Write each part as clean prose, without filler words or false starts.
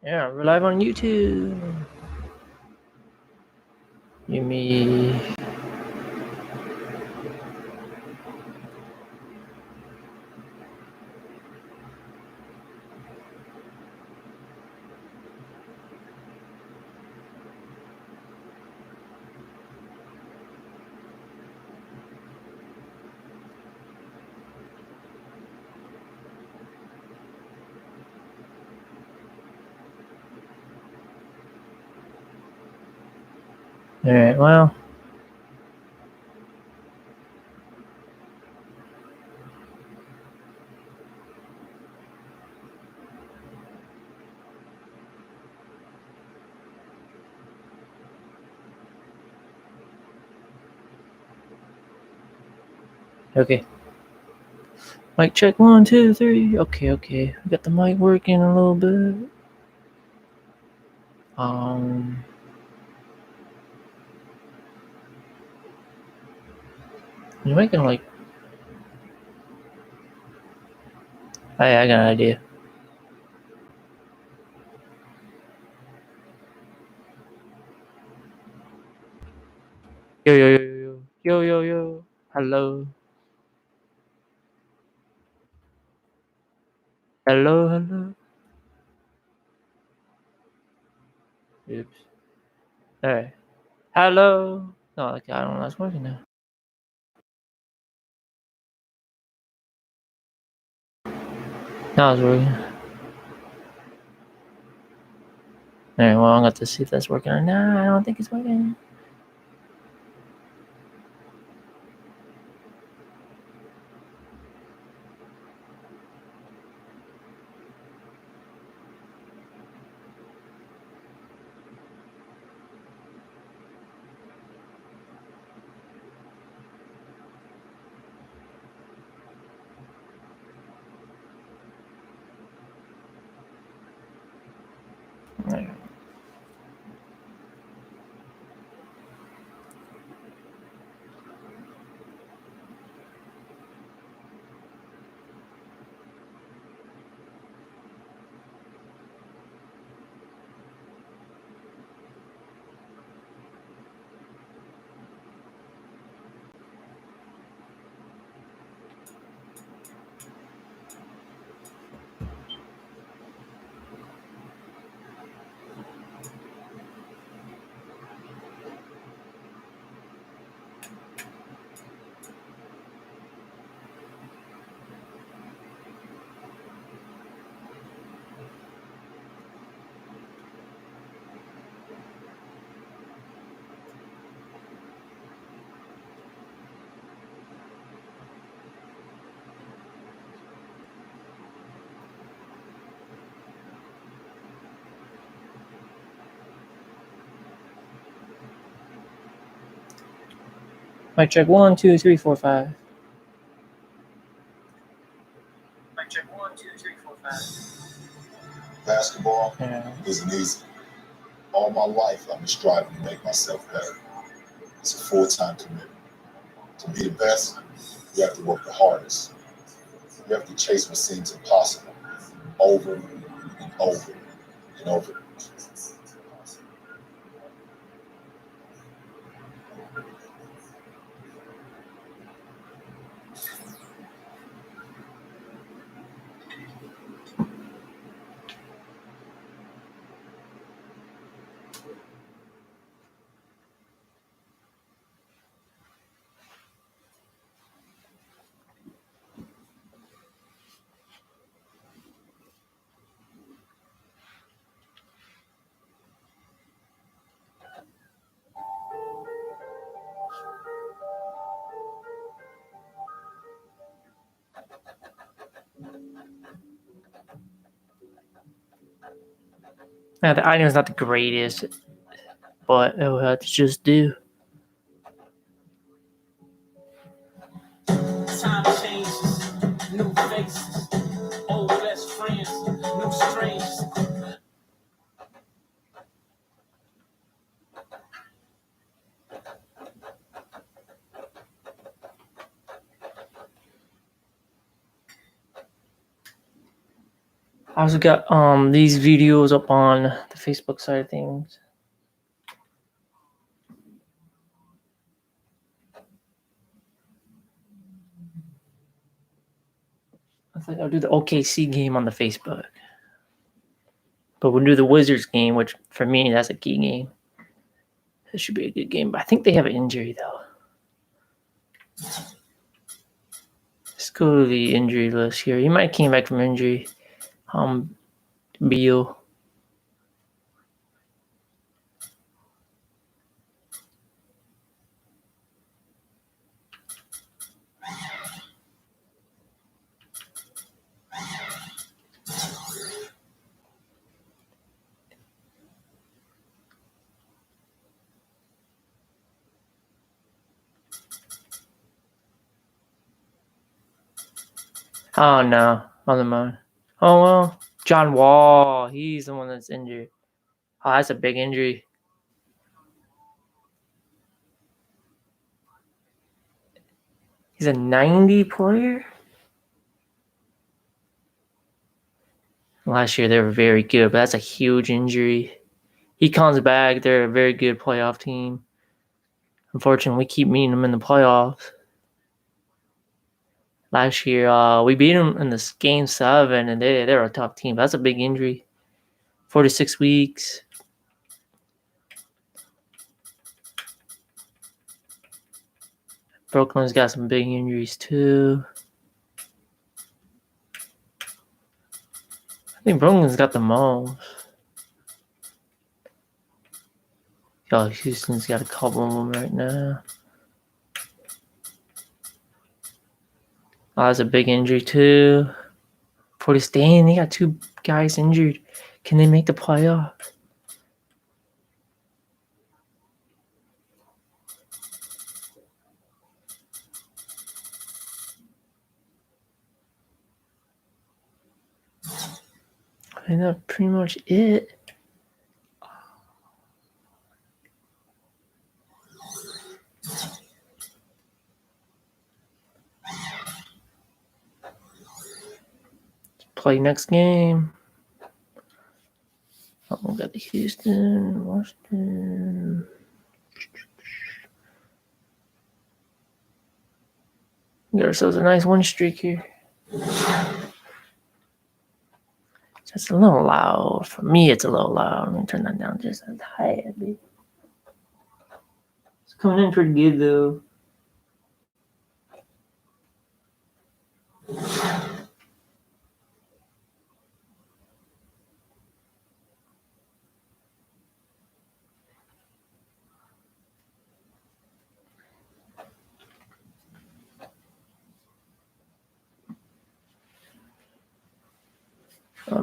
Yeah, we're live on YouTube. You me. All right. Well. Okay. Mic check 1, 2, 3. Okay. We got the mic working a little bit. You're making like. Hey, I got an idea. Yo. Hello. Hello. Oops. All right. Hello. No, okay, I don't know. It's working now. Now it's working. All right. Well, I'm going to see if that's working or not. I don't think it's working. All right. Mic check 1, 2, 3, 4, 5. Mic check 1, 2, 3, 4, 5. Basketball Yeah. isn't easy. All my life, I've been striving to make myself better. It's a full-time commitment. To be the best, you have to work the hardest. You have to chase what seems impossible over and over and over. Now, the audio is not the greatest, but it will have to just do. Time changes, new faces, old best friends, new strangers. I also got these videos up on the Facebook side of things. I think I'll do the OKC game on the Facebook. But we'll do the Wizards game, which for me, that's a key game. This should be a good game. But I think they have an injury, though. Let's go to the injury list here. He might have came back from injury. Beal. Oh, no. On the mind. Oh, well. John Wall. He's the one that's injured. Oh, that's a big injury. He's a 90 player? Last year they were very good, but that's a huge injury. He comes back. They're a very good playoff team. Unfortunately, we keep meeting them in the playoffs. Last year, we beat them in this game 7, and they're a tough team. That's a big injury. 46 weeks. Brooklyn's got some big injuries too. I think Brooklyn's got the most. Oh, Houston's got a couple of them right now. Oh, that's a big injury too. Portland State, they got 2 guys injured. Can they make the playoff? I think that's pretty much it. Play next game. Oh, we got the Houston, Washington. We got ourselves a nice win streak here. Just a little loud. For me, it's a little loud. I'm going to turn that down just a tad bit. It's coming in pretty good, though.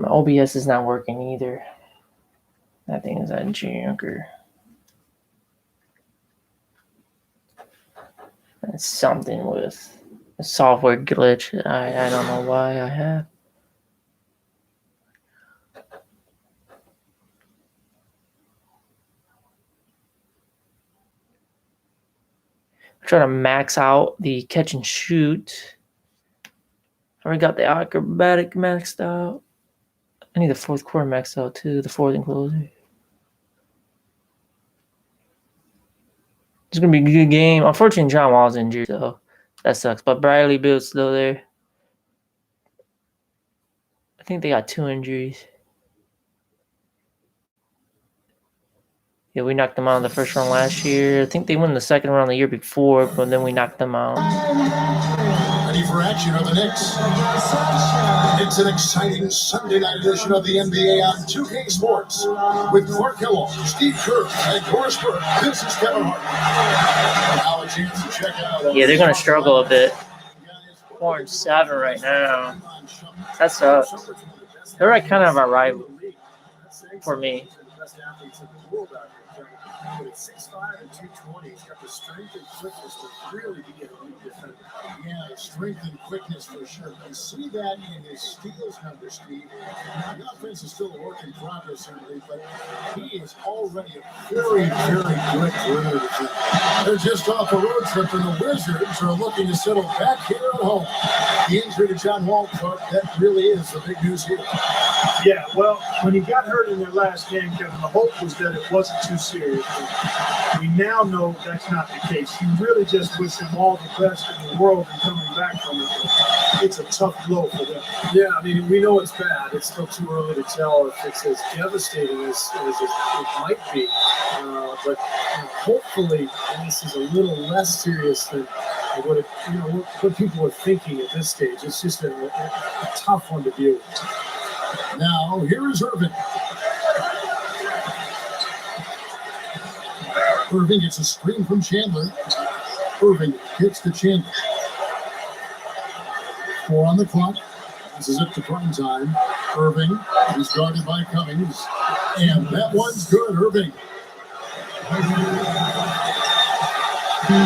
OBS is not working either. That thing is that junker. It's something with a software glitch. I don't know why I have. I'm trying to max out the catch and shoot. I already got the acrobatic maxed out. I need the fourth quarter maxed out too, the fourth and closer. It's going to be a good game. Unfortunately, John Wall's injured, so that sucks. But Bradley Beal's still there. I think they got 2 injuries. Yeah, we knocked them out in the first round last year. I think they won the second round the year before, but then we knocked them out. Ready for action on the Knicks? It's an exciting Sunday night edition of the NBA on 2K Sports with Clark Kellogg, Steve Kerr, and Doris Burke. This is Kevin Hart. Now a chance to check out. Yeah, they're going to struggle a bit. 4-7 right now. That sucks. They're like kind of a rival for me. But at 6'5" and 220, he's got the strength and quickness to really be a lead defender. Yeah, strength and quickness for sure. You see that in his steals number, Steve. Now, the offense is still a work in progress, certainly, but he is already a very, very good perimeter defender. They're just off a road trip, and the Wizards are looking to settle back here at home. The injury to John Wall, that really is the big news here. Yeah, well, when he got hurt in their last game, Kevin, the hope was that it wasn't too serious. But we now know that's not the case. You really just wish him all the best in the world and coming back from it. It's a tough blow for them. Yeah, I mean, we know it's bad. It's still too early to tell if it's as devastating as it might be. But hopefully, this is a little less serious than what people are thinking at this stage. It's just a tough one to deal with. Now, here is Irving. Irving gets a screen from Chandler. Irving gets to Chandler. 4 on the clock. This is it to prime time. Irving is guarded by Cummings. And that one's good, Irving.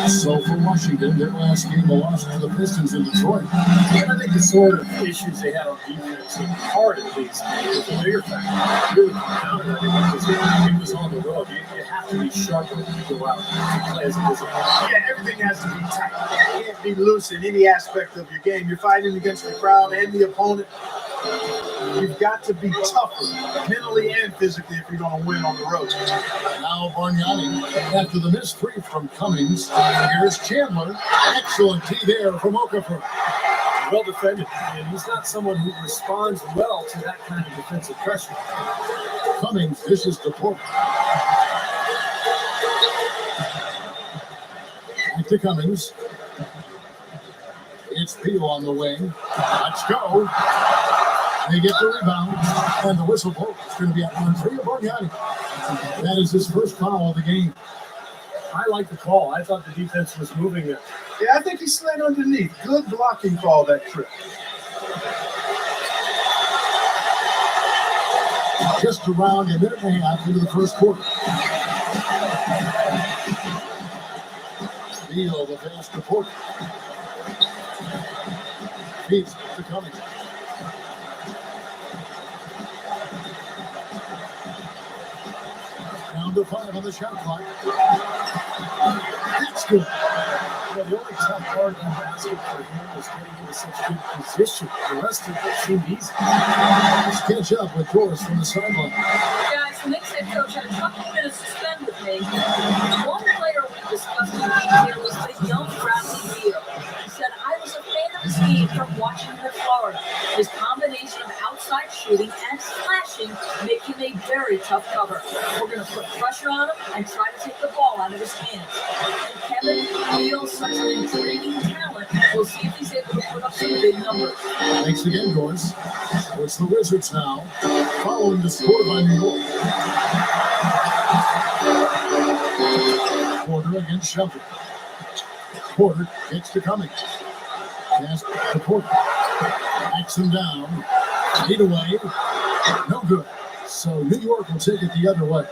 So for Washington, their last game, a loss to the Pistons in Detroit. And I think the sort of issues they had on defense, in part at least, was a bigger factor. Really compounded, I think, because it was on the road. You have to be sharp when you go out to play as a physical. Yeah, everything has to be tight. You can't be loose in any aspect of your game. You're fighting against the crowd and the opponent. You've got to be tougher, mentally and physically, if you're going to win on the road. Now Bargnani, after the missed 3 from Cummings, here's Chandler. Excellent D there from Okafor. Well defended, and he's not someone who responds well to that kind of defensive pressure. Cummings dishes to Porter. Back to Cummings. It's Beal on the wing. Let's go. They get the rebound, and the whistle blows. It's going to be on Andrea Bargnani. That is his first foul of the game. I like the call. I thought the defense was moving there. Yeah, I think he slid underneath. Good blocking call that trip. Just around a minute and a half into the first quarter. Beal, the pass to Porter. Beats to Cummings. Down to 5 on the shot clock. That's good. The only tough part of the basket for him is getting into such good position. The rest of it seemed easy. Let's catch up with Doris from the sideline. Guys, the Knicks head coach had a couple minutes to spend with me. One player we discussed in detail was the young Bradley Beal. He said, I was a fan of his game from watching him at Florida. His combination of outside shooting and slashing make him a very tough cover. We're going to put pressure on him and try to take the ball out of his hands. And Kevin Beal's such an intriguing talent. We'll see if he's able to put up some big numbers. Thanks again, Doris. So it's the Wizards now, following the score by New York. Porter against Shelton. Porter gets to Cummings. Pass to Porter. Backs him down. 8 away. No good. So New York will take it the other way.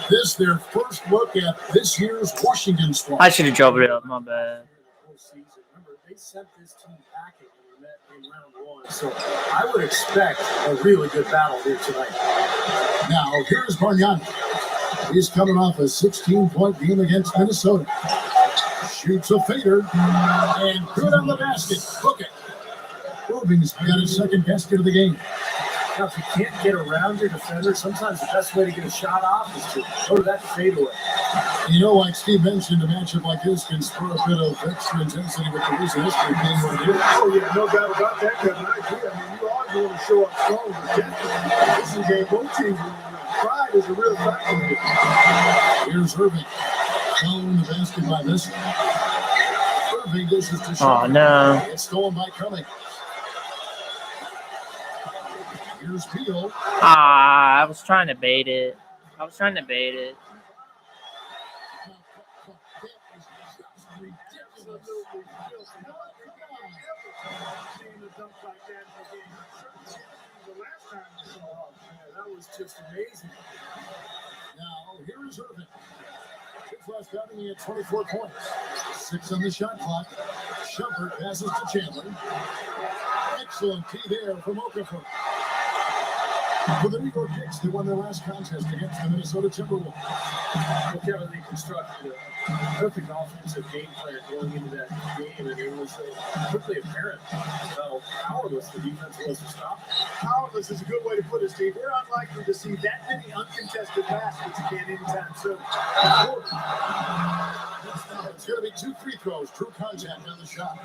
This their first look at this year's Washington squad. I should have dropped it up. My bad. Remember, they sent this team packing when we met in round 1. So I would expect a really good battle here tonight. Now, here's Bargnani. He's coming off a 16-point game against Minnesota. Shoots a fader, and good on the basket. Hook it. Irving's got his second basket of the game. Now, if you can't get around your defender, sometimes the best way to get a shot off is to go to that fadeaway. You know, like Steve mentioned, a matchup like this can spur a bit of extra intensity with the recent history of being what it is. Oh, yeah, no doubt about that, Kevin. I agree. I mean, you are going to show up strong with that. This is a game both teams will win. Pride is a real factor here. Here's Irving. Following the basket by this. Irving dishes to Oh, shot. no. It's stolen by Cummings. Here's Beal. I was trying to bait it. That was just amazing. Now, here is Irving. Six last time, he had 24 points. 6 on the shot clock. Shumpert passes to Chandler. Excellent key there from Okafor. For the New York Knicks, they won their last contest against the Minnesota Timberwolves. Well, Kevin, they constructed a perfect offensive game plan going into that game, and it was quickly apparent how powerless the defense was to stop. Powerless is a good way to put it, Steve. We're unlikely to see that many uncontested baskets again anytime soon. It's going to be 2 free throws, true contact on the shot.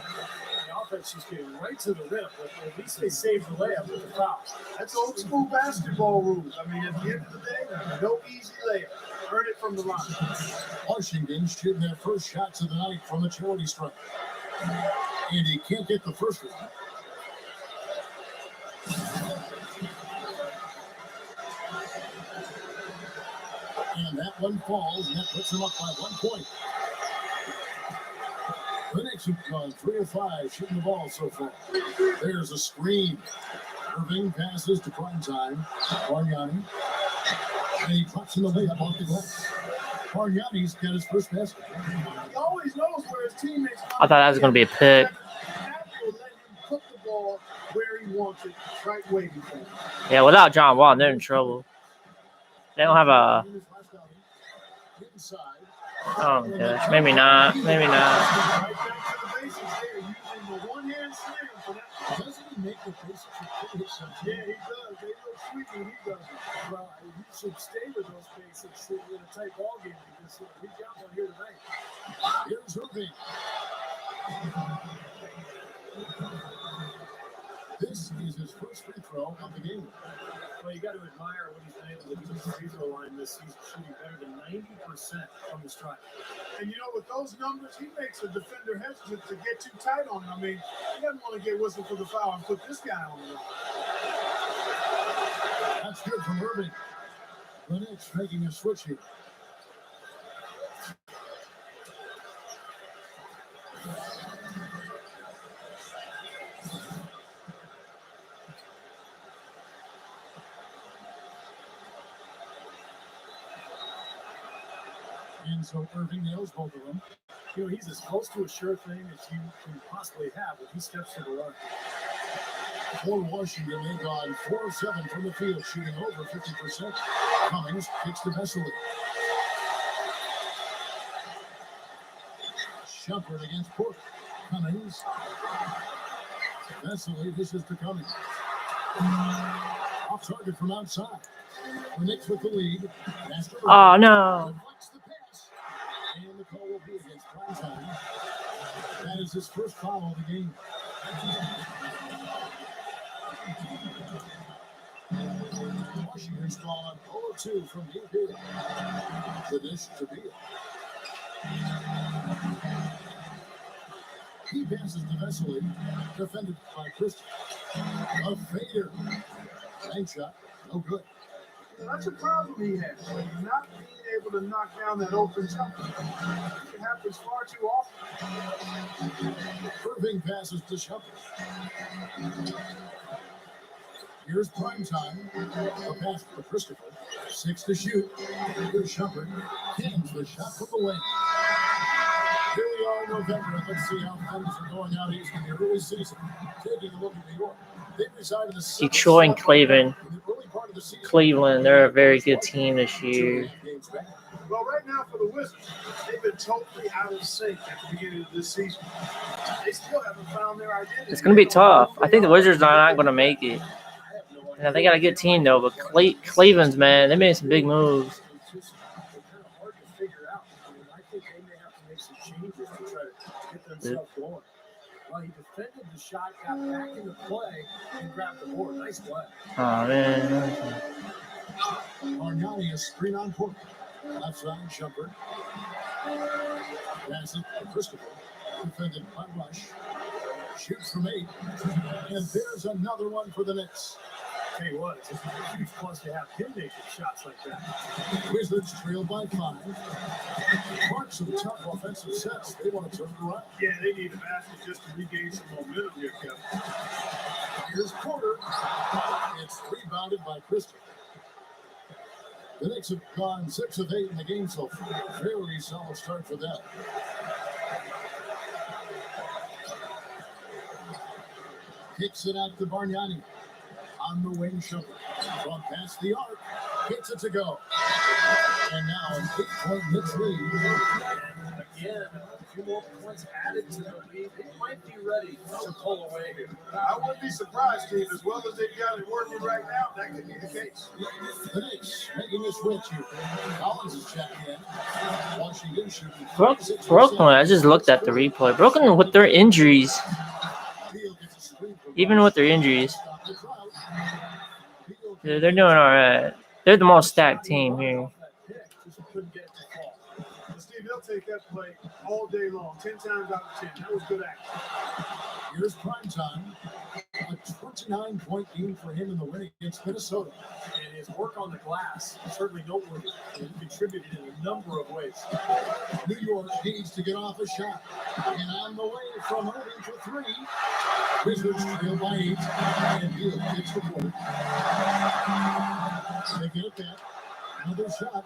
The offense just getting right to the rim, but at least they saved the layup with the foul. That's old school basketball rules. I mean, at the end of the day, no easy layup. Earn it from the line. Washington shooting their first shots of the night from the charity stripe. And he can't get the first one. And that one falls, and that puts him up by 1 point. The Knicks have gone 3 of 5 shooting the ball so far. There's a screen. Irving passes to Primetime. Bargnani. And he drops in the layup off the glass. Bargnani's got his first basket. He always knows where his teammates are. I thought that was going to be a pick. Have to let him put the ball where he wants it, right waiting for him. Yeah, without John Wall, they're in trouble. They don't have a. Inside. Oh gosh, maybe not. Maybe not. Right back to the basics there, using the one-hand slam for that. Doesn't he make the basics look something? Yeah, he does. They look sweet when he does it. Well, you should stay with those basics in a tight ball game because we got one here tonight. Here's Irving. This is his first free throw of the game. Well, you got to admire what he's been able to do at the free throw line this season, shooting better than 90% from the stripe. And you know, with those numbers, he makes a defender hesitant to get too tight on him. I mean, he doesn't want to get whistled for the foul and put this guy on the line. That's good from Irving. The Knicks making a switch here. And so Irving nails both of them. You know, he's as close to a sure thing as you can possibly have when he steps to the line. For Washington, they've gone 4 of 7 from the field, shooting over 50%. Cummings kicks to Vesely. Shumpert against Porter. Cummings. Vesely, this is to Cummings. Off target from outside. The Knicks with the lead. Oh no. Deflects the pass. And the call will be against Primetime. That is his first foul of the game. Washington's gone 0-2 from deep here. The dish to Beal. He passes to Vesely, defended by Christian. A fader. Bank shot, no good. That's a problem he has. Not being able to knock down that open jumper. It happens far too often. Irving passes to Shumpert. Here's Primetime. A pass for Christopher. 6 to shoot. Here's Shumpert. Kings the shot from the wing. Here we are in November. Let's see how things are going out east in the early season. Taking a look at New York. They reside in the Detroit and Cleveland. in the early part of the season. Cleveland, they're a very good team this year. Well, right now for the Wizards, they've been totally out of sync at the beginning of this season. They still haven't found their identity. It's going to be tough. I think the Wizards are not going to make it. Yeah, they got a good team though, but Cleveland's, man, they made some big moves. It's just they're kind of hard to figure out. I mean, I think they may have to make some changes to try to get themselves going. Well, he defended the shot, got back into play, and grabbed the board. Nice play. Oh man. Bargnani a screen on Porter. Left side, Shumpert. Pass it to Christopher. Defended by Rush. Shoots from 8. And there's another one for the Knicks. Tell you what, it's a huge plus to have him making shots like that. Wizards trail by 5. Mark some tough offensive sets. They want to turn it around. Yeah, they need a basket just to regain some momentum here, Kevin. Here's Porter. It's rebounded by Christian. The Knicks have gone 6 of 8 in the game so far. Very solid start for them. Kicks it out to Bargnani. On the wing shoulder. From past the arc. Gets it to go. And now an 8-point Knicks lead. Again, a few more points added to the lead. They might be ready to pull away here. I wouldn't be surprised, Steve, as well as they've got it working right now, that could be the case. The Knicks making a switch here. Collins is checking in. Washington shooting. Brooklyn, I just looked at the replay. Brooklyn with their injuries, Beal gets a screen from even with their injuries, Stop the crowd. they're doing all right. They're the most stacked team here. Just couldn't get it to fall. But Steve, they'll take that play all day long, 10 times out of 10. That was good action. Here's prime time. A 29-point game for him in the win against Minnesota. And his work on the glass is certainly noteworthy and contributed in a number of ways. New York needs to get off a shot. And on the way from Irving for three. Wizards trail by 8. And Beal gets the point. They get it back. Another shot.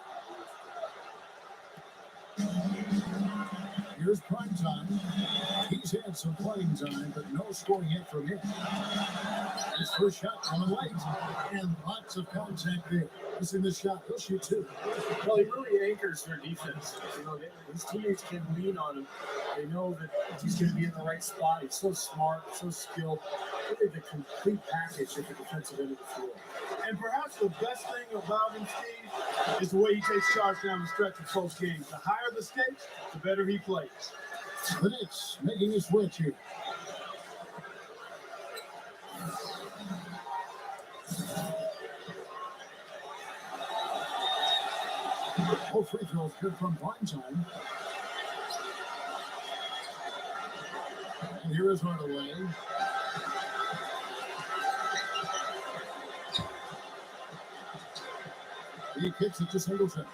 Here's prime time. He's had some playing time, but no scoring yet from him. His first shot coming late, and lots of contact there. Missing the shot, he'll shoot two. Well, he really anchors their defense. You know, his teammates can lean on him. They know that he's going to be in the right spot. He's so smart, so skilled. Really the complete package at the defensive end of the floor. And perhaps the best thing about him, Steve, is the way he takes charge down the stretch of close games. The higher the stakes, the better he plays. The Knicks making a switch here. All free throws good from prime time. And here is Hardaway. He kicks it to Singleton.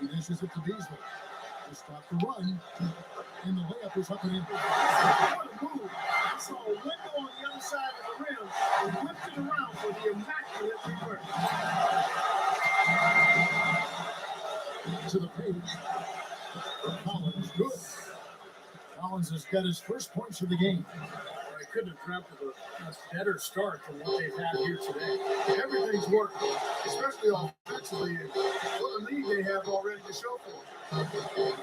He dishes it to Beasley. They stop the run. And the layup is up and in. What a move. I saw a window on the other side of the rim and whipped it around for the immaculate reverse. To the paint. Collins, good. Collins has got his first points of the game. They couldn't have dreamt of a better start than what they've had here today. Everything's working, especially offensively. What a lead they have already to show for it.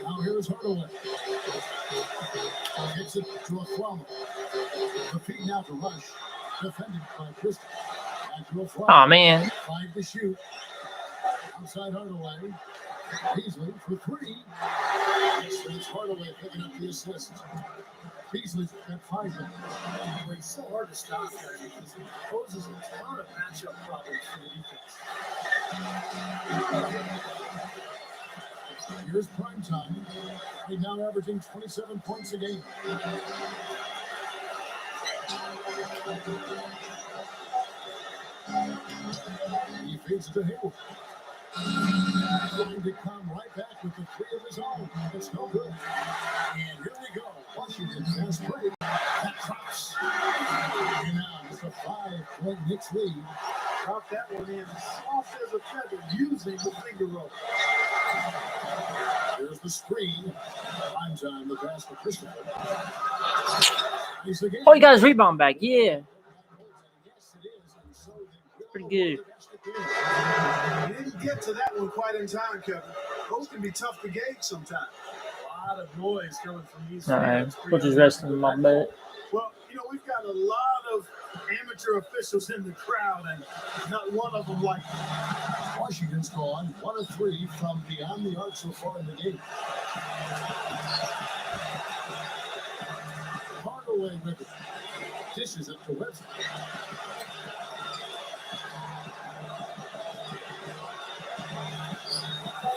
Now here's Hardaway. Gets it to Aframa. The feed now to Rush. Defended by Crystal. Back to Aframa. Oh man, 5 to shoot. Outside Hardaway. Beasley for three. It's Hardaway picking up the assist. Beasley's got 5 now. Well, it's so hard to stop that because he poses a ton of matchup problems for the defense. Here's prime time. Right now averaging 27 points a game. He feeds it to Hayward. Trying to come right back with the three of his own. It's no good. And here we go. Washington fast break. That drops. And now it's a 5-point Knicks lead. Drop that one in soft as a feather using the finger roll. Here's the screen. Prime time, the pass for Christopher. He's again. oh, you got his rebound back. Yeah, pretty good. He didn't get to that one quite in time, Kevin. Those can be tough to gauge sometimes. A lot of noise coming from these All right, fans. put his rest in my bed. Well, you know, we've got a lot of amateur officials in the crowd, and not one of them like it. Washington's gone 1 of 3 from beyond the arc so far in the game. Hardaway with it. Dishes it to Webster.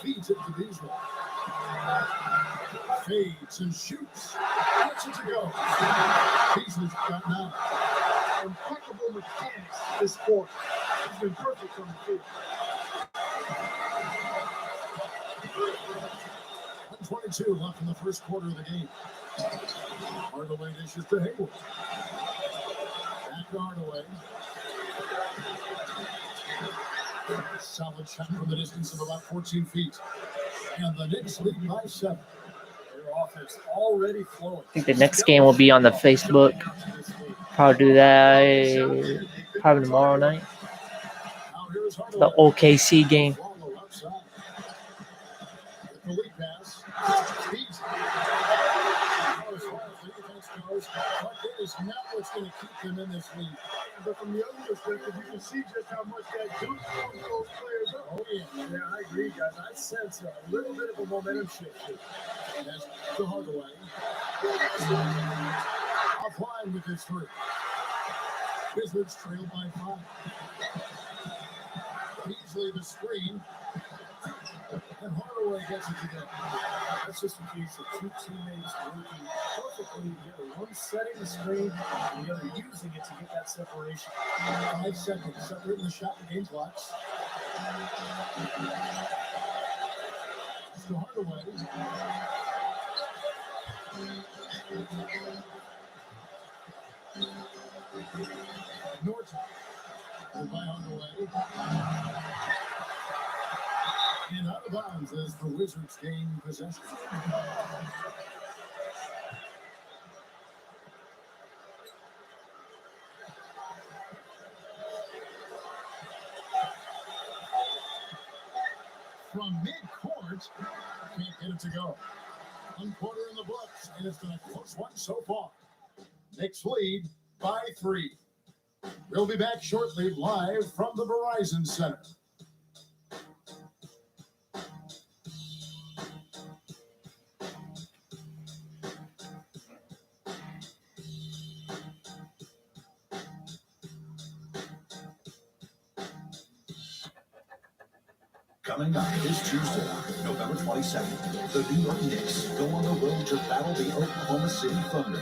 Feeds it to Beasley. Fades and shoots. Gets it to go. Beasley's got now. Impeccable mechanics this quarter. He's been perfect on the field. 122 left in the first quarter of the game. Hardaway dishes to Hayward. Back to Hardaway. Solid shot from the distance of about 14 feet. And the Knicks lead by 7. Their offense already flowing. I think the next game will be on the Facebook. Probably do that probably tomorrow night. Now here's The Hardaway. OKC game. Wallow outside. With the lead pass. Beats. As far as the defense goes, but that is not what's going to keep them in this league. But from the other perspective, you can see just how much that Duke pumps those players up. Oh, yeah. Yeah, I agree, guys. I sense a little bit of a momentum shift here. That's to Hardaway. Offline with his three. Wizards trail by 5. Beasley the screen. And Hardaway gets it together. That's just a case of two teammates working perfectly together. One setting the screen, and the other using it to get that separation. 5 seconds. Separating the shot and game clocks. To Hardaway. Norton. And by Hardaway. And out of bounds as the Wizards gain possession. From mid-court, can't get it to go. 1 quarter in the books, and it's been a close one so far. Knicks lead by 3. We'll be back shortly live from the Verizon Center. Coming up this Tuesday, November 22nd, the New York Knicks go on the road to battle the Oklahoma City Thunder.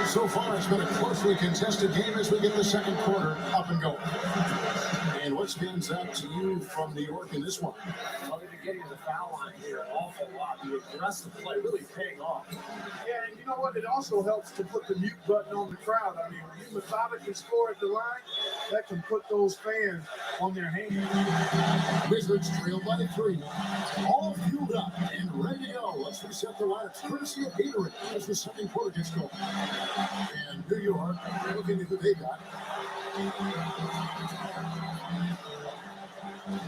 So far, it's been a closely contested game as we get the second quarter up and going. And what stands out to you from New York in this one? Well, they've been getting to the foul line here an awful lot. The aggressive play really paying off. Yeah, and you know what? It also helps to put the mute button on the crowd. I mean, when you methodically score at the line, that can put those fans on their hands. Wizards trail by 3. All fueled up and ready to go. Let's reset the lineups. Courtesy of Gatorade as the second quarter gets going. And New York looking at who they got.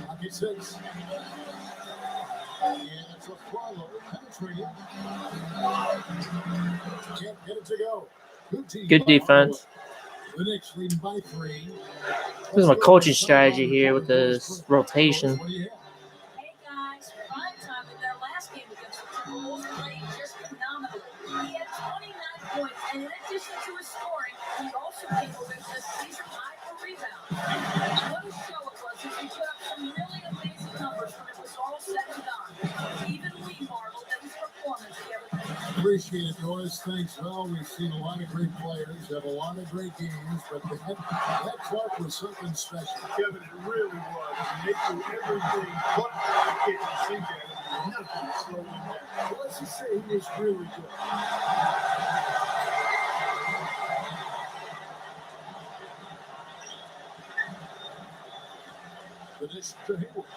Pocket 6. And it's a follow penetrating. Can't get it to go. Good defense. The Knicks leading by 3. This is my coaching strategy here with this rotation. What do you have? Hey guys, prime time in their last game against the Timberwolves played just phenomenally. He had 29 points, and in addition to his scoring, he also came away with a season high for rebounds. What a show it was as he put up some really amazing numbers when it was all said and done. Even we marveled at his performance the other day. Appreciate it, Doris. Thanks. Well, we've seen a lot of great players have a lot of great games, but that Clark was something special. Kevin, it really was. And they do everything but the kitchen sink at him. Nothing to slow him down. But let's just say he was really good. The dish to Hayward.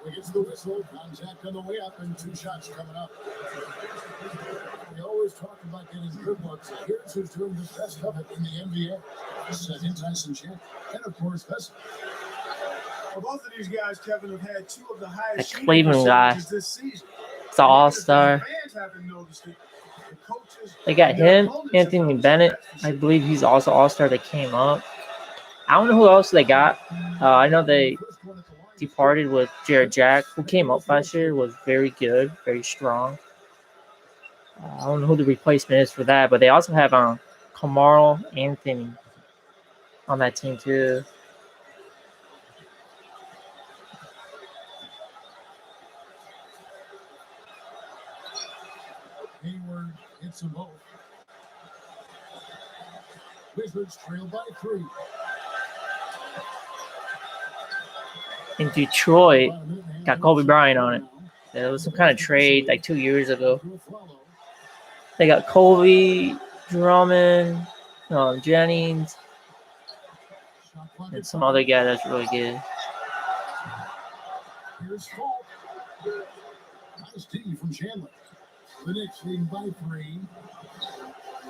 He gets the whistle. Contact on the way up, and 2 shots coming up. We always talk about getting good looks. Here's who's doing the best of it in the NBA. Second, Tyson Chandler. And, of course, Vesey. Well, both of these guys, Kevin, have had 2 of the highest That shooting Cleveland guy. percentages this season. It's an all-star. The fans haven't noticed it. The coaches, They got their him, opponents have Anthony noticed Bennett. it. I believe he's also all-star that came up. I don't know who else they got. I know they departed with Jared Jack, who came up last year, was very good, very strong. I don't know who the replacement is for that, but they also have Carmelo Anthony on that team too. Hayward hits them both. Wizards trail by 3. in Detroit got Kobe Bryant on it. There was some kind of trade like 2 years ago. They got Kobe, Drummond, Jennings, and some other guy that's really good. Here's Falk. Nice D from Chandler. The Knicks leading by 3.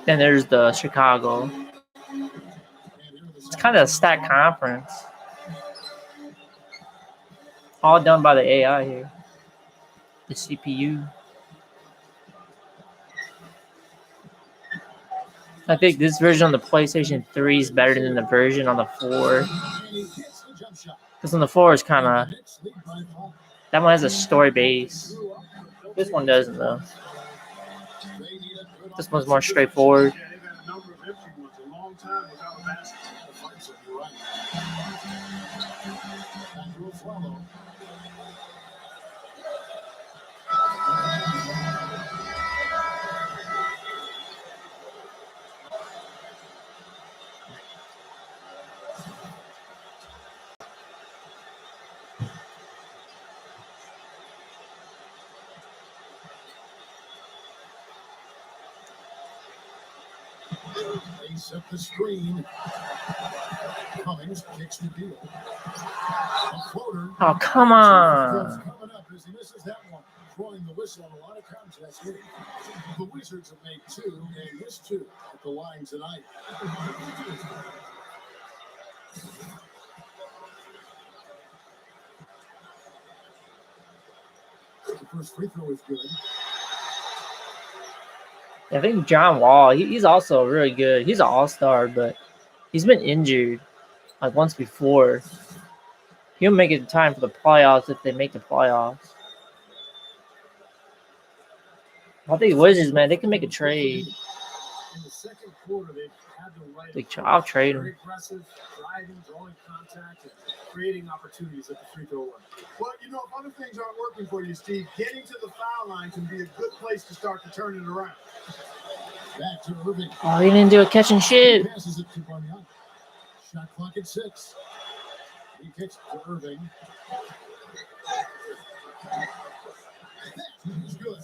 Then there's the Chicago. It's kind of a stacked conference. All done by the AI here. The CPU. I think this version on the PlayStation 3 is better than the version on the 4. Because on the 4 is kind of... That one has a story base. This one doesn't, though. This one's more straightforward. Yeah, they've had a number of empty ones. A long time without a basket. They set the screen. Cummings kicks the deal. A floater. Oh, come on. Coming up as he misses that one. Throwing the whistle on a lot of contests here. The Wizards have made 2 and missed 2 at the line tonight. The first free throw is good. I think John Wall, he's also really good. He's an all-star, but he's been injured like once before. He'll make it in time for the playoffs if they make the playoffs. I think Wizards, man, they can make a trade. In the second quarter, they've had the right. I'll trade Very him. aggressive, driving, drawing contact, and creating opportunities at the free throw line. Well, you know, if other things aren't working for you, Steve, getting to the foul line can be a good place to start to turn it around. Back to Irving. Oh, he didn't do a catch and shoot. Passes it to Bargnani. Shot clock at 6. He kicks to Irving. He's good.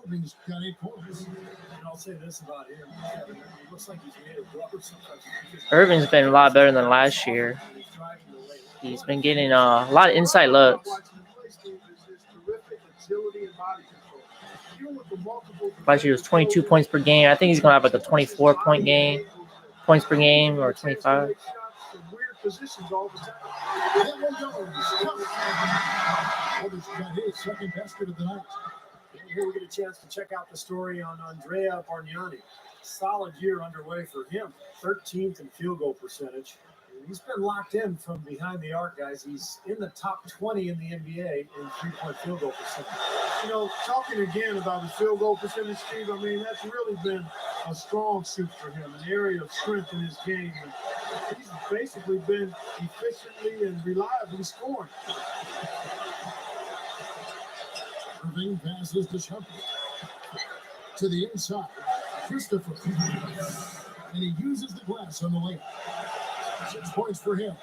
Irving's got 8 points. And I'll say this about him. It looks like he's made of rubber sometimes. Irving's been a lot better than last year. He's driving the lane. He's been getting a lot of inside looks. Watching him play, Steve, is his terrific agility and body control. Even with the multiple Last year was 22 points per game. I think he's going to have like a 24-point game, points per game, or 25. Weird positions all the time. That one goes. Others got his second basket of the night. And here we get a chance to check out the story on Andrea Bargnani. Solid year underway for him. 13th in field goal percentage. And he's been locked in from behind the arc, guys. He's in the top 20 in the NBA in 3-point field goal percentage. You know, talking again about his field goal percentage, Steve, I mean, that's really been a strong suit for him, an area of strength in his game. And he's basically been efficiently and reliably scoring. Irving passes to Shumpert. To the inside. Christopher. And he uses the glass on the layup. 6 points for him.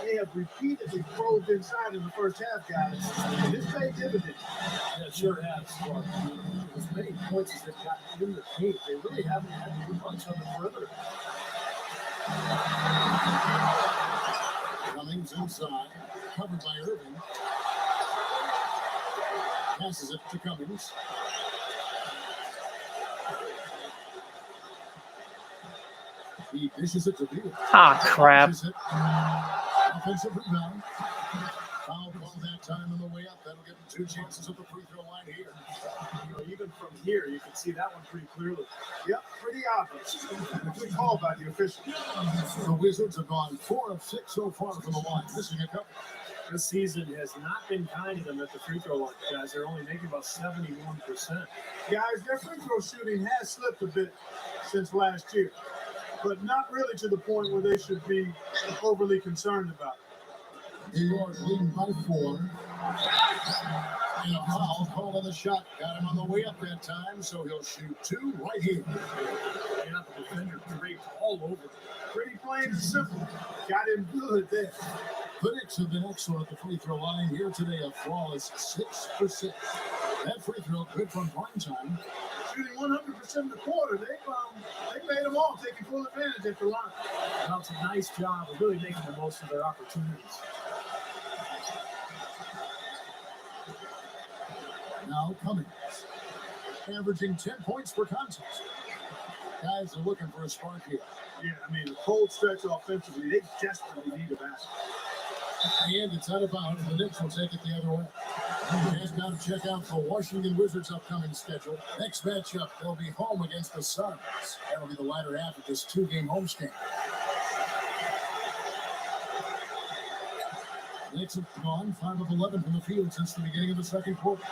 They have repeatedly probed inside in the first half, guys. And this paid dividends. Yeah, it sure has. Well, as many points as they've gotten in the paint, they really haven't had to do much on the perimeter. Cummings inside. Covered by Irving. Passes it to Cummings. He dishes it to Beal. Ah, crap. Offensive rebound. Foul call that time on the way up. That'll give him 2 chances at the free throw line here. You know, even from here, you can see that one pretty clearly. Yep, pretty obvious. A good call by the official. The Wizards have gone 4 of 6 so far from the line, missing a couple. This season has not been kind to them at the free throw line, guys. They're only making about 71%. Guys, their free throw shooting has slipped a bit since last year, but not really to the point where they should be overly concerned about it. New York leading by 4. And a foul call on the shot. Got him on the way up that time, so he'll shoot 2 right here. And the defender draped all over. Pretty plain and simple. Got him good there. The Knicks have been excellent at the free throw line here today, a flawless 6 for 6. That free throw good from prime time. Shooting 100% of the quarter. They made them all, taking full advantage at the line. Well, it's a nice job of really making the most of their opportunities. Now Cummings, averaging 10 points per contest. Guys are looking for a spark here. Yeah, I mean, the cold stretch offensively, they desperately need a basket. And it's out of bounds. The Knicks will take it the other way. Just got to check out the Washington Wizards' upcoming schedule. Next matchup, they'll be home against the Suns. That'll be the latter half of this 2-game homestand. Knicks have gone 5 of 11 from the field since the beginning of the second quarter.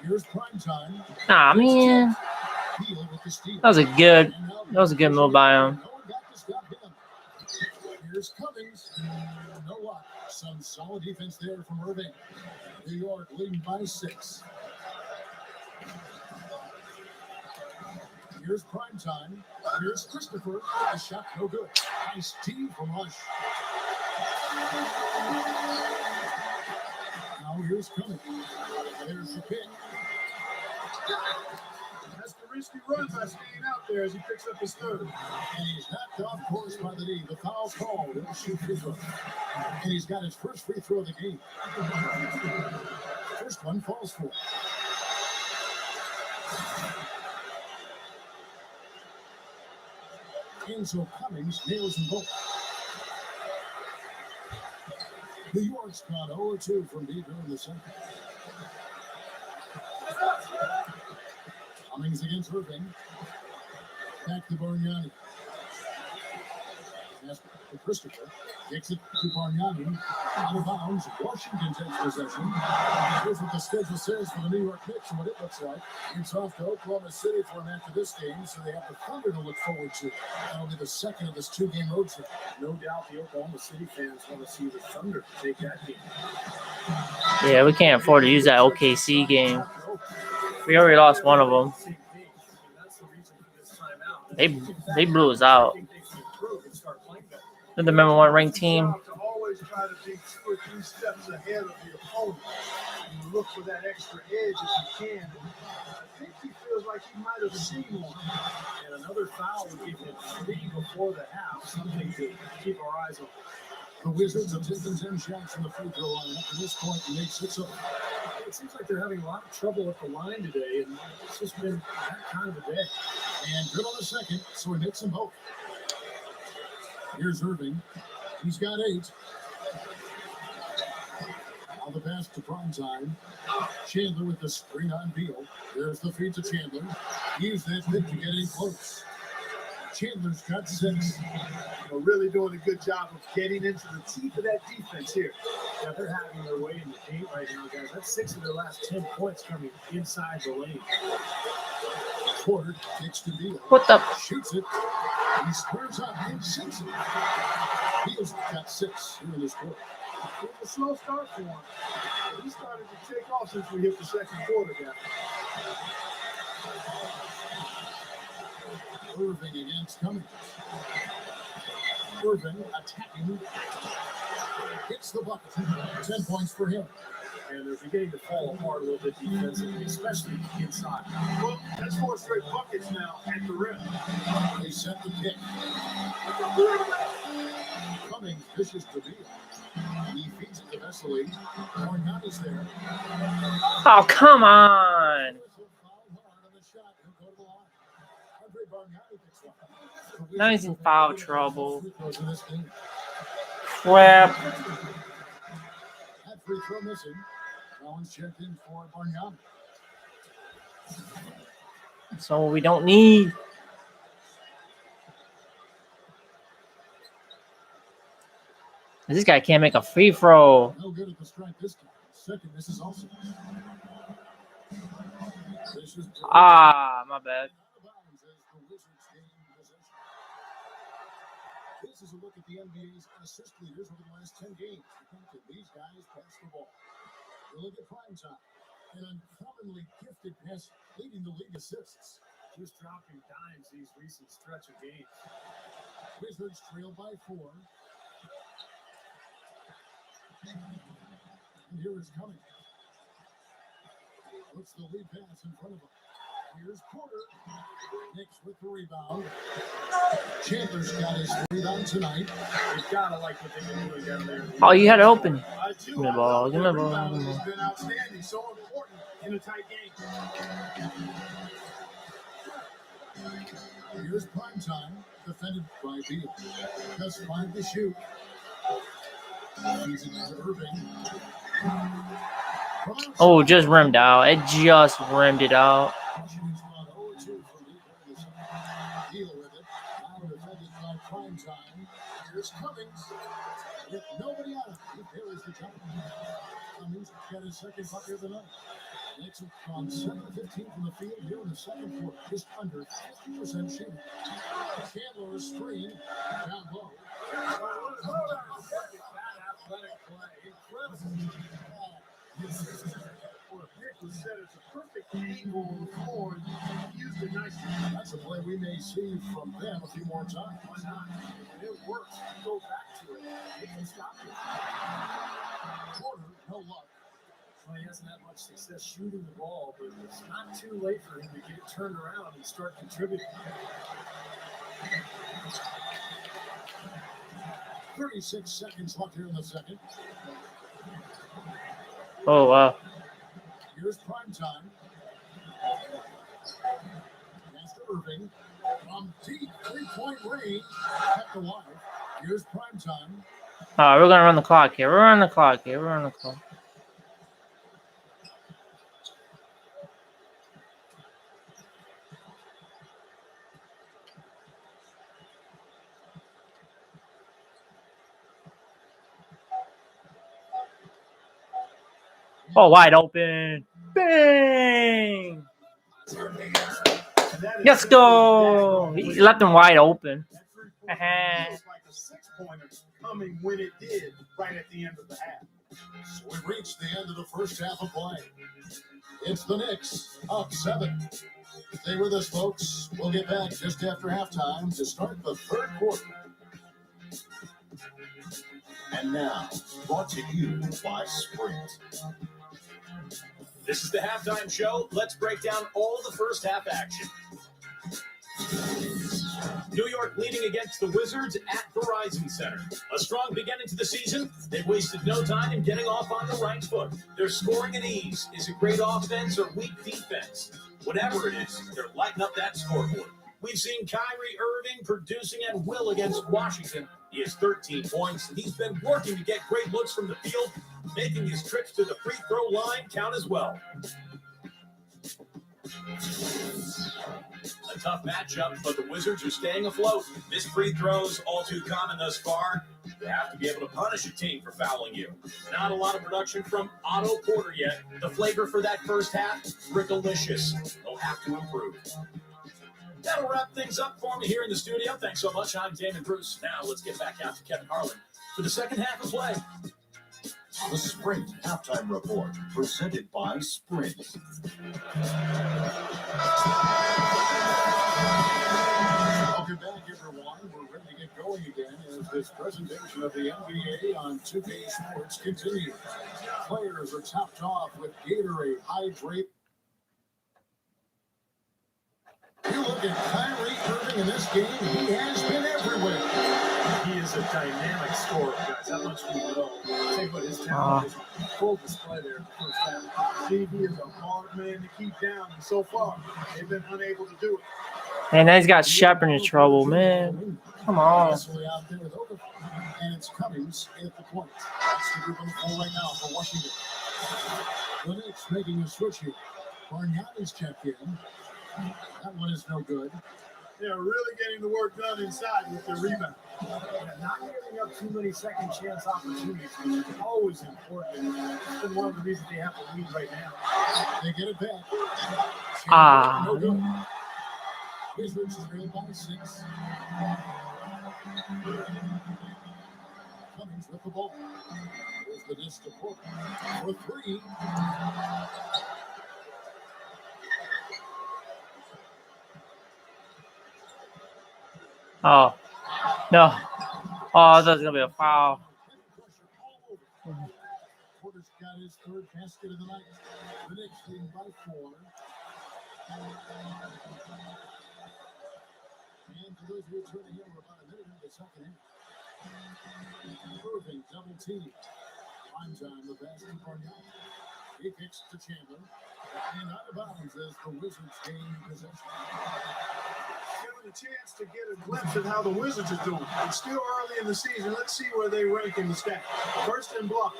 Here's prime time. Ah, man. Hield with the steal. That was a good move by him. No one got to stop him. Here's Cummings. No luck. Some solid defense there from Irving. New York leading by 6. Here's prime time. Here's Christopher. The shot no good. Nice D from Rush. Now here's Cummings. There's the pick. That's the risky run by staying out there as he picks up his third. And he's knocked off course by the D. The foul called. He'll shoot free throw. And he's got his first free throw of the game. First one falls for. And so Cummings nails them both. New York's gone 0-2 from deep in the second. Cummings against Irving. Back to Bargnani. Pass to Christopher. Kicks it to Bargnani. Out of bounds. Washington takes possession. Here's what the schedule says for the New York Knicks and what it looks like. It's off to Oklahoma City for an after this game, so they have the Thunder to look forward to. That'll be the second of this 2-game road trip. No doubt the Oklahoma City fans want to see the Thunder take that game. Yeah, we can't afford to use that OKC game. We already lost one of them. That's the reason for this timeout. They blew us out. I think they can improve and start playing better. They're the number 1 ranked team. To always try to be 2 or 3 steps ahead of the opponent. And look for that extra edge if you can. I think he feels like he might have seen one. And another foul would give him 3 before the half, something to keep our eyes on. The Wizards have taken 10 shots from the free throw line. Up to this point, it makes it so. It seems like they're having a lot of trouble at the line today, and it's just been that kind of a day. And good on the second, so he makes them both. Here's Irving. He's got 8. On the pass to prime time. Chandler with the spring on Beal. There's the feed to Chandler. Use that pick to get in close. Chandler's got 6. Really doing a good job of getting into the teeth of that defense here. Yeah, they're having their way in the paint right now, guys. That's 6 of their last 10 points coming inside the lane. Porter kicks to Beal. What the? Shoots it. He squares up and sinks it. Beal's got 6 here in this quarter. It was a slow start for him. He started to take off since we hit the second quarter, guys. Irving against Cummings. Irving attacking. Hits the bucket. 10 points for him. And they're beginning to fall apart a little bit defensively, especially inside. Well, that's 4 straight buckets now at the rim. They set the pick. Cummings dishes to Beal. He feeds it to Vesely. Bargnani's there. Oh, come on. Now he's in foul trouble. Crap. That free throw missing. Collins checked in for Bargnani. So we don't need. This guy can't make a free throw. No good at the strike this time. Second, this is also. Ah, my bad. This is a look at the NBA's assist leaders over the last 10 games. These guys pass the ball. We look at prime time. An uncommonly gifted pass leading the league assists. Just dropping dimes these recent stretch of games. Wizards trail by 4. And here is coming. Puts the lead pass in front of him. Here's Porter. Knicks with the rebound. Chandler's got his rebound tonight. You gotta like what they've been doing down there. Oh, you had it open. I do. Give me the ball. Give me the ball. Rebound has been outstanding. So important in a tight game. Here's prime time, defended by Beal. Just 5 to shoot. He's into Irving. Oh, just rimmed out. It just rimmed it out. Washington's gone 0-2 from Beal with it. Now defended by prime time. Here's Cummings. With nobody on it. He buries the jump. Cummings got his second bucket of the night. Knicks have gone 7-15 from the field here in the second quarter. Just under 50% shooting. Chandler's screen down low. Said it's a perfect angle on the floor. He used it nicely. That's a play we may see from them a few more times. Why not? And it works. Go back to it. They can stop it. Porter, no luck. Well, he hasn't had much success shooting the ball, but it's not too late for him to get it turned around and start contributing. 36 seconds left here in the second. Oh, wow. Here's prime time. Pass to Irving. From deep 3-point range. Kept alive. Here's prime time. All right, we're going to run the clock here. We're running the clock here. We're running the clock. Oh, wide open. Bang! Let's go. He left him wide open. That three-pointer was like a six-pointer coming when it did right at the end of the half. So we've reached the end of the first half of play. It's the Knicks up 7. Stay with us, folks. We'll get back just after halftime to start the third quarter. And now, brought to you by Sprint. This is the halftime show. Let's break down all the first half action. New York leading against the Wizards at Verizon Center. A strong beginning to the season. They've wasted no time in getting off on the right foot. They're scoring at ease. Is it great offense or weak defense? Whatever it is, they're lighting up that scoreboard. We've seen Kyrie Irving producing at will against Washington. He has 13 points, and he's been working to get great looks from the field, making his trips to the free throw line count as well. A tough matchup, but the Wizards are staying afloat. Missed free throws, all too common thus far. You have to be able to punish a team for fouling you. Not a lot of production from Otto Porter yet. The flavor for that first half, Rickalicious. They'll have to improve. That'll wrap things up for me here in the studio. Thanks so much. I'm Damon Bruce. Now let's get back out to Kevin Harlan for the second half of play. The Sprint Halftime Report, presented by Sprint. Welcome back, everyone. We're ready to get going again as this presentation of the NBA on 2K Sports continues. Players are topped off with Gatorade Hydrate. You look at Kyrie Irving in this game, he has been everywhere. He is a dynamic scorer, guys. How much we know. Think about his talent is on full display there in the first half. He is a hard man to keep down, and so far, they've been unable to do it. And now he's got Shepard in trouble, man. Come on. Out there with Okafor, and it's Cummings at the point. That's the group on the floor right now for Washington. The Knicks making a switch here. Bargnani's checked in. That one is no good. They're really getting the work done inside with the rebound. Not giving up too many second chance opportunities, which is always important. It's been one of the reasons they have to lead right now. They get it back. Ah. No good. Wizards trail by 6. Cummings with the ball. There's the dish to Porter for 3. Oh. No. Oh, that's gonna be a foul. Porter's got his third basket of the night. The Knicks leading by 4. And for those who are turning in, we're about a minute into the second half. Irving double team. Prime time, the basket for now. He kicks to Chandler. And out of bounds as the Wizards gain possession. Given a chance to get a glimpse at how the Wizards are doing. It's still early in the season. Let's see where they rank in the stats. First in block,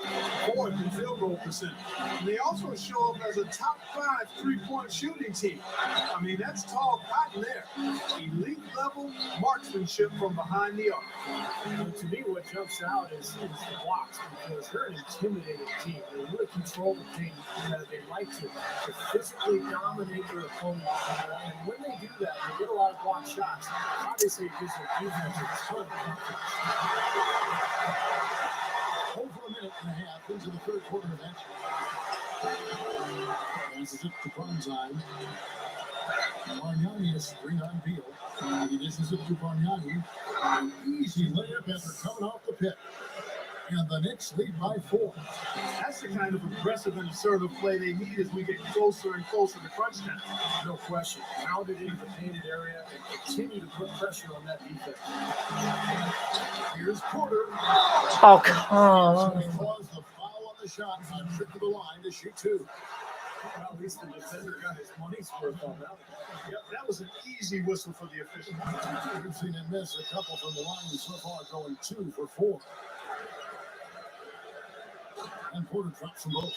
fourth in field goal percentage. And they also show up as a top 5 3-point shooting team. I mean, that's tall cotton there. Elite level marksmanship from behind the arc. And to me, what jumps out is the blocks, because they're an intimidating team. They really control the team. They like to physically dominate their opponent. And when they do that, they get a lot of block shots. Obviously, it gives their defense a ton of confidence. Over a minute and a half into the third quarter of action. Passes it to Barnzine. Bargnani is 3-9 Beal. He dishes it to Bargnani. An easy layup after coming off the pit. And the Knicks lead by 4. That's the kind of aggressive and assertive play they need as we get closer and closer to crunch time. No question. Pound it into the painted area and continue to put pressure on that defense. Here's Porter. Oh, come on. He caused the foul on the shot. On trip to the line to shoot 2. Well, at least the defender got his money's worth on that. Yep, that was an easy whistle for the official. We've seen him miss a couple from the line so far, going 2 for 4. And Porter drops them both.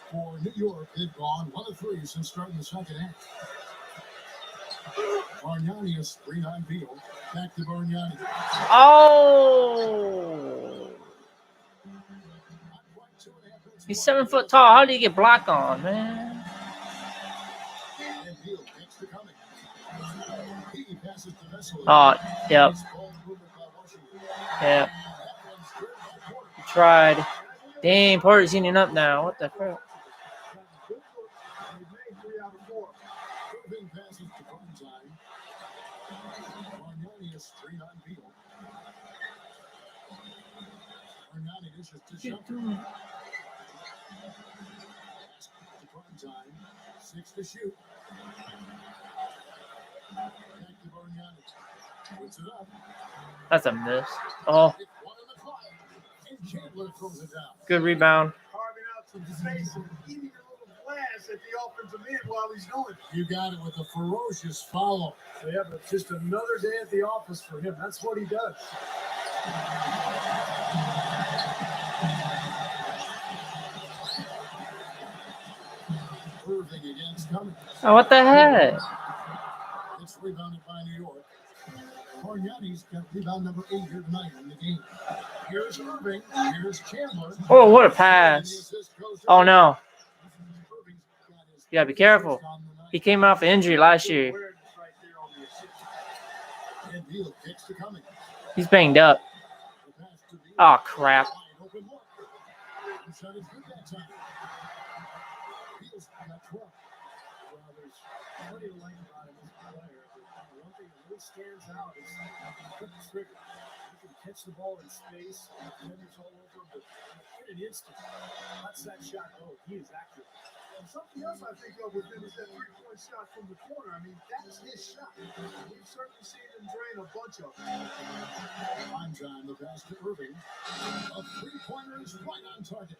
For New York, they've gone 1 of 3 since starting the second half. Bargnani is 3-9 Beal. Back to Bargnani. Oh. He's 7 foot tall. How do you get blocked on, man? And Beal gets to coming. He passes to Vesely. Oh, yep. Yep. He tried. Dang, Porter's heating up now. What the crap? Irving passes to Barnzine. Bargnani is 3-9 Beal. Bargnani dishes to Shumpert. To Barnzine. 6 to shoot. Back to Bargnani. Puts it up. That's a miss. Oh, It's 1 on the clock. And Chandler throws it down. good rebound. Carving out some space and eating a little glass at the offensive end while he's doing it. You got it with a ferocious follow. Yeah, but just another day at the office for him. That's what he does. Irving against Cummings. Oh, what the heck? It's rebounded by New York. Bargnani's got rebound number 8 here tonight in the game. Here's Irving. Here's Chandler. Oh, what a pass. Oh, no. You gotta be careful. He came off injury last year. Awareness right there on the assist. And Beal kicks to Cummings. He's banged up. The pass to Beal. Oh, crap. Wide open look. The shot is good that time. Beal's got 12. Well, there's plenty to like about him as a player, but one thing that really stands out is quick trigger. He can catch the ball in space, and defenders all over, but in an instant, lets that shot go. He is accurate. And something else I think of with him is that 3-point shot from the corner. I mean, that's his shot. We've certainly seen him drain a bunch of them. Prime time, the pass to Irving. A 3-pointer is right on target.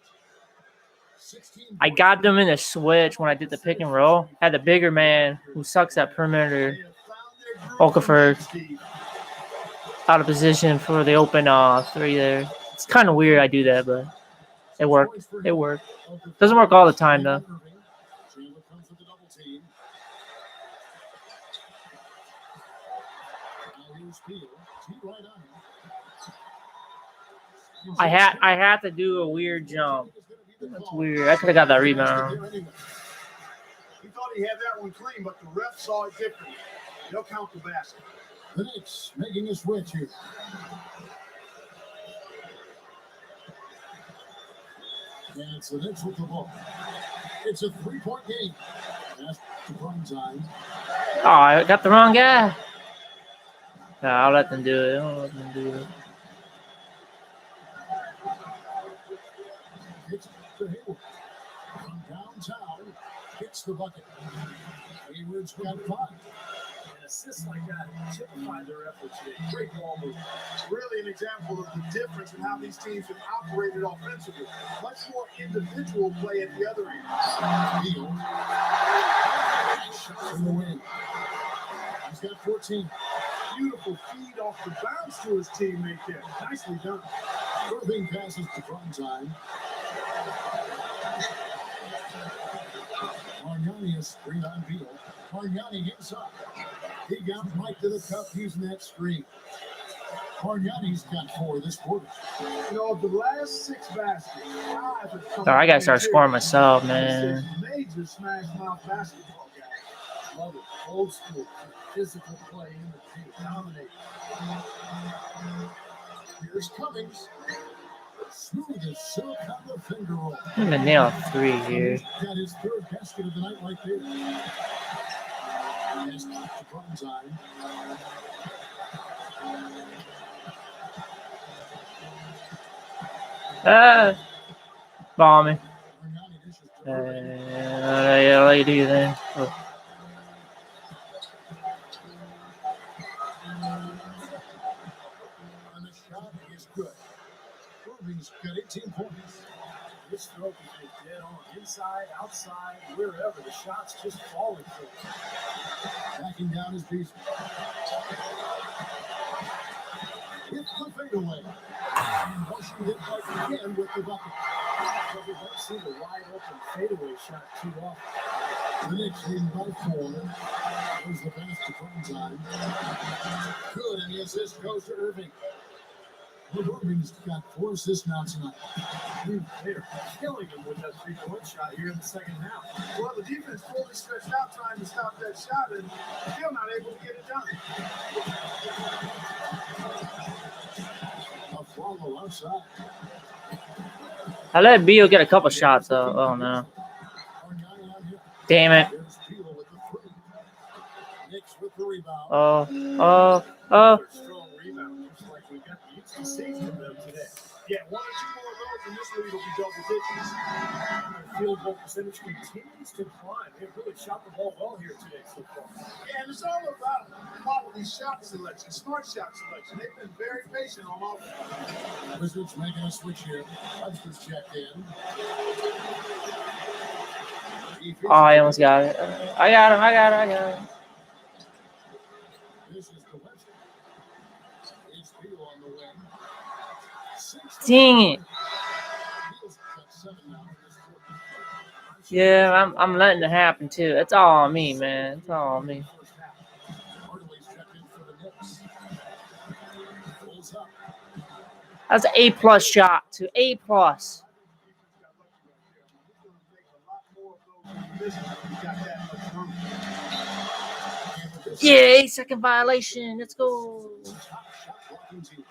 16 I got them in a switch when I did the pick and roll. Had the bigger man who sucks at perimeter, They have found their groove Okafor, Steve. out of position for the open 3 there. It's kind of weird I do that, but it worked. It worked. Doesn't work all the time, though. Chandler comes with the double team. Now here's Beal. T right on him. I had to do a weird jump. That's weird. I could have got that rebound. He thought he had that one clean, but the ref saw it differently. They'll count the basket. The Knicks making a switch here. And it's the Knicks with the ball. It's a 3-point game. Pass to Barnzine. Oh, I got the wrong guy. No, I'll let them do it. I'll let them do it. It's to Hayward. From downtown, hits the bucket. Hayward's got 5. And assists like that typify their effort today. Great ball movement. Really an example of the difference in how these teams have operated offensively. Much more individual play at the other end. Beal. Shot from the wing. He's got 14. Beautiful feed off the bounce to his teammate there. Nicely done. Irving passes to Valentine. Margnani is screen on Beal. Margnani inside. He got right to the cup using that screen. Margnani's got 4 this quarter. You know, of the last 6 baskets, 5 have come. Oh, I gotta start from scoring interior. myself, This man. is major smash mouth basketball, guys. Love it. Old school. Physical play in the paint. Dominate. Here's Cummings. Smooth as silk on the finger roll. I'm gonna nail 3 here. Got his 3rd basket of the night right there. Pass to Valentine. Bomb me. Margnani dishes to Irving. Yeah, I'll let you do then. Oh. And the shot is good. Irving's got 18 points. This stroke has been dead on. Inside, outside, wherever. The shot's just falling for him. Backing down his piece. Hits the fadeaway. And Washington hit back again with the bucket. But we don't see the wide open fadeaway shot too often. The Knicks leading by 4. There's the pass to Valentine. Good, and the assist goes to Irving. Irving's got 4 assists now tonight. They're killing him with that 3-point shot here in the second half. Well, the defense fully stretched out trying to stop that shot and still not able to get it done. A follow outside. I let Beal get a couple shots though. Oh no. Margnani on him. Damn it. There's Beal with the 3. Knicks with the rebound. Oh. Another strong rebound. Looks like we got used to seeing from them today. Yeah, 1 or 2 more of those and this lead will be double digits. Their field goal percentage continues to climb. They've really shot the ball well here today so far. Yeah, and it's all about quality shot selection, smart shot selection. They've been very patient on offense. Wizards making a switch here. Webster's checked in. Oh, I almost got it. I got him. This is the Webster. It's Beal on the wing. Dang it. Beal's got 7 now in this quarter. Yeah, I'm letting it happen too. It's all on me, man. It's all on me. Hardaway's checked in for the Knicks. Pulls up. That's an A+ shot to A+. Yeah, 8-second violation. Let's go. Top shot blocking team.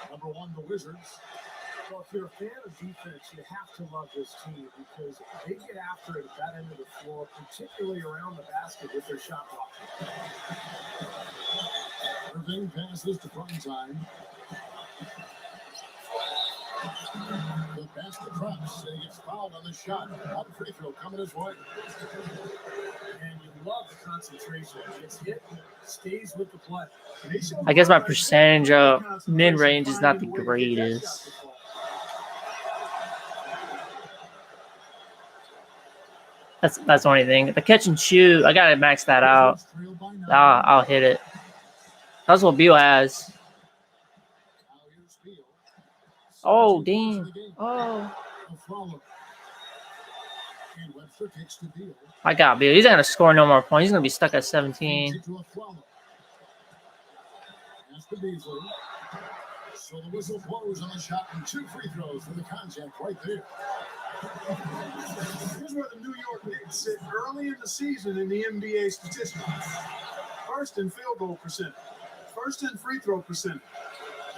Number 1, the Wizards. Well, if you're a fan of defense, you have to love this team because they get after it at that end of the floor, particularly around the basket with their shot blocking. Irving passes to Valentine. The pass to Krabs, and he gets fouled on the shot. One free throw coming his way. And you love the concentration. He gets hit, stays with the play. I guess my percentage of mid-range is not the greatest. That's the only thing. The catch and shoot, I gotta max that out. I'll hit it. That's what Beal has. Oh, damn. Oh. I got Beal. He's not gonna score no more points. He's gonna be stuck at 17. So the whistle blows on the shot and 2 free throws for the contact right there. Here's where the New York Knicks sit early in the season in the NBA statistics. First in field goal percentage. First in free throw percentage.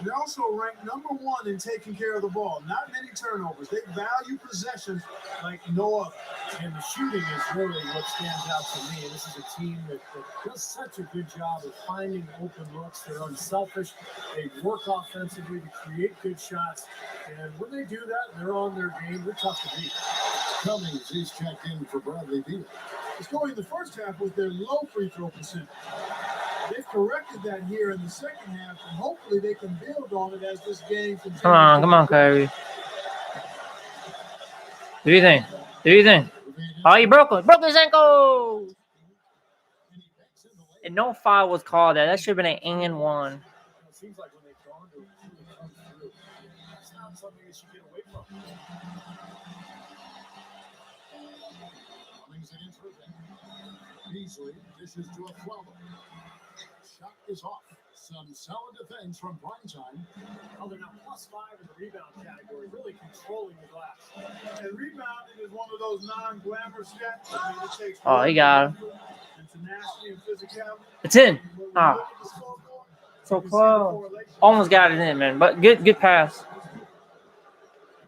They're also ranked number 1 in taking care of the ball. Not many turnovers. They value possessions like no other. And the shooting is really what stands out to me. This is a team that does such a good job of finding open looks. They're unselfish. They work offensively to create good shots. And when they do that, they're on their game. They're tough to beat. Cummings is checked in for Bradley Beal. The story in the first half was their low free throw percentage. They've corrected that here in the second half, and hopefully they can build on it as this game continues. Come on, Kyrie. Do you think? Oh, he broke his ankle. And no foul was called. That should have been an and one. It seems like when they've gone to it, it comes through. It's not something that you get away from. Cummings against Irving. Beasley dishes to a Flowers. Shot is off. Some solid defense from Primetime. Oh, they're now +5 in the rebound category, really controlling the glass. And rebounding is one of those non-glamour stats. I mean, it takes Oh, he got him. and tenacity and physicality. It's in. When we Ah, look at the scoreboard, so you can see the close. correlation. Almost got it in, man. But good pass.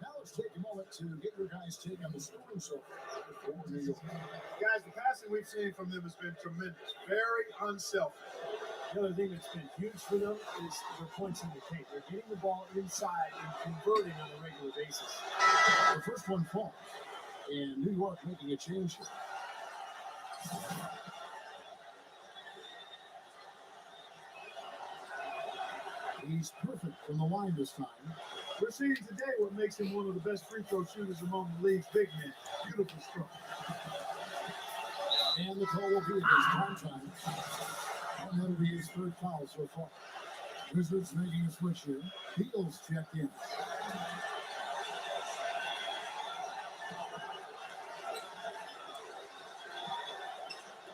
Now let's take a moment to get your guys' take on the scoring so far for New York. Guys, the passing we've seen from them has been tremendous. Very unselfish. The other thing that's been huge for them is their points in the paint. They're getting the ball inside and converting on a regular basis. The first one falls, and New York making a change here. He's perfect from the line this time. We're seeing today what makes him one of the best free throw shooters among the league's big men. Beautiful stroke. And the call will be against Primetime. And that'll be his third foul so far. Wizards making a switch here. Beal's checked in.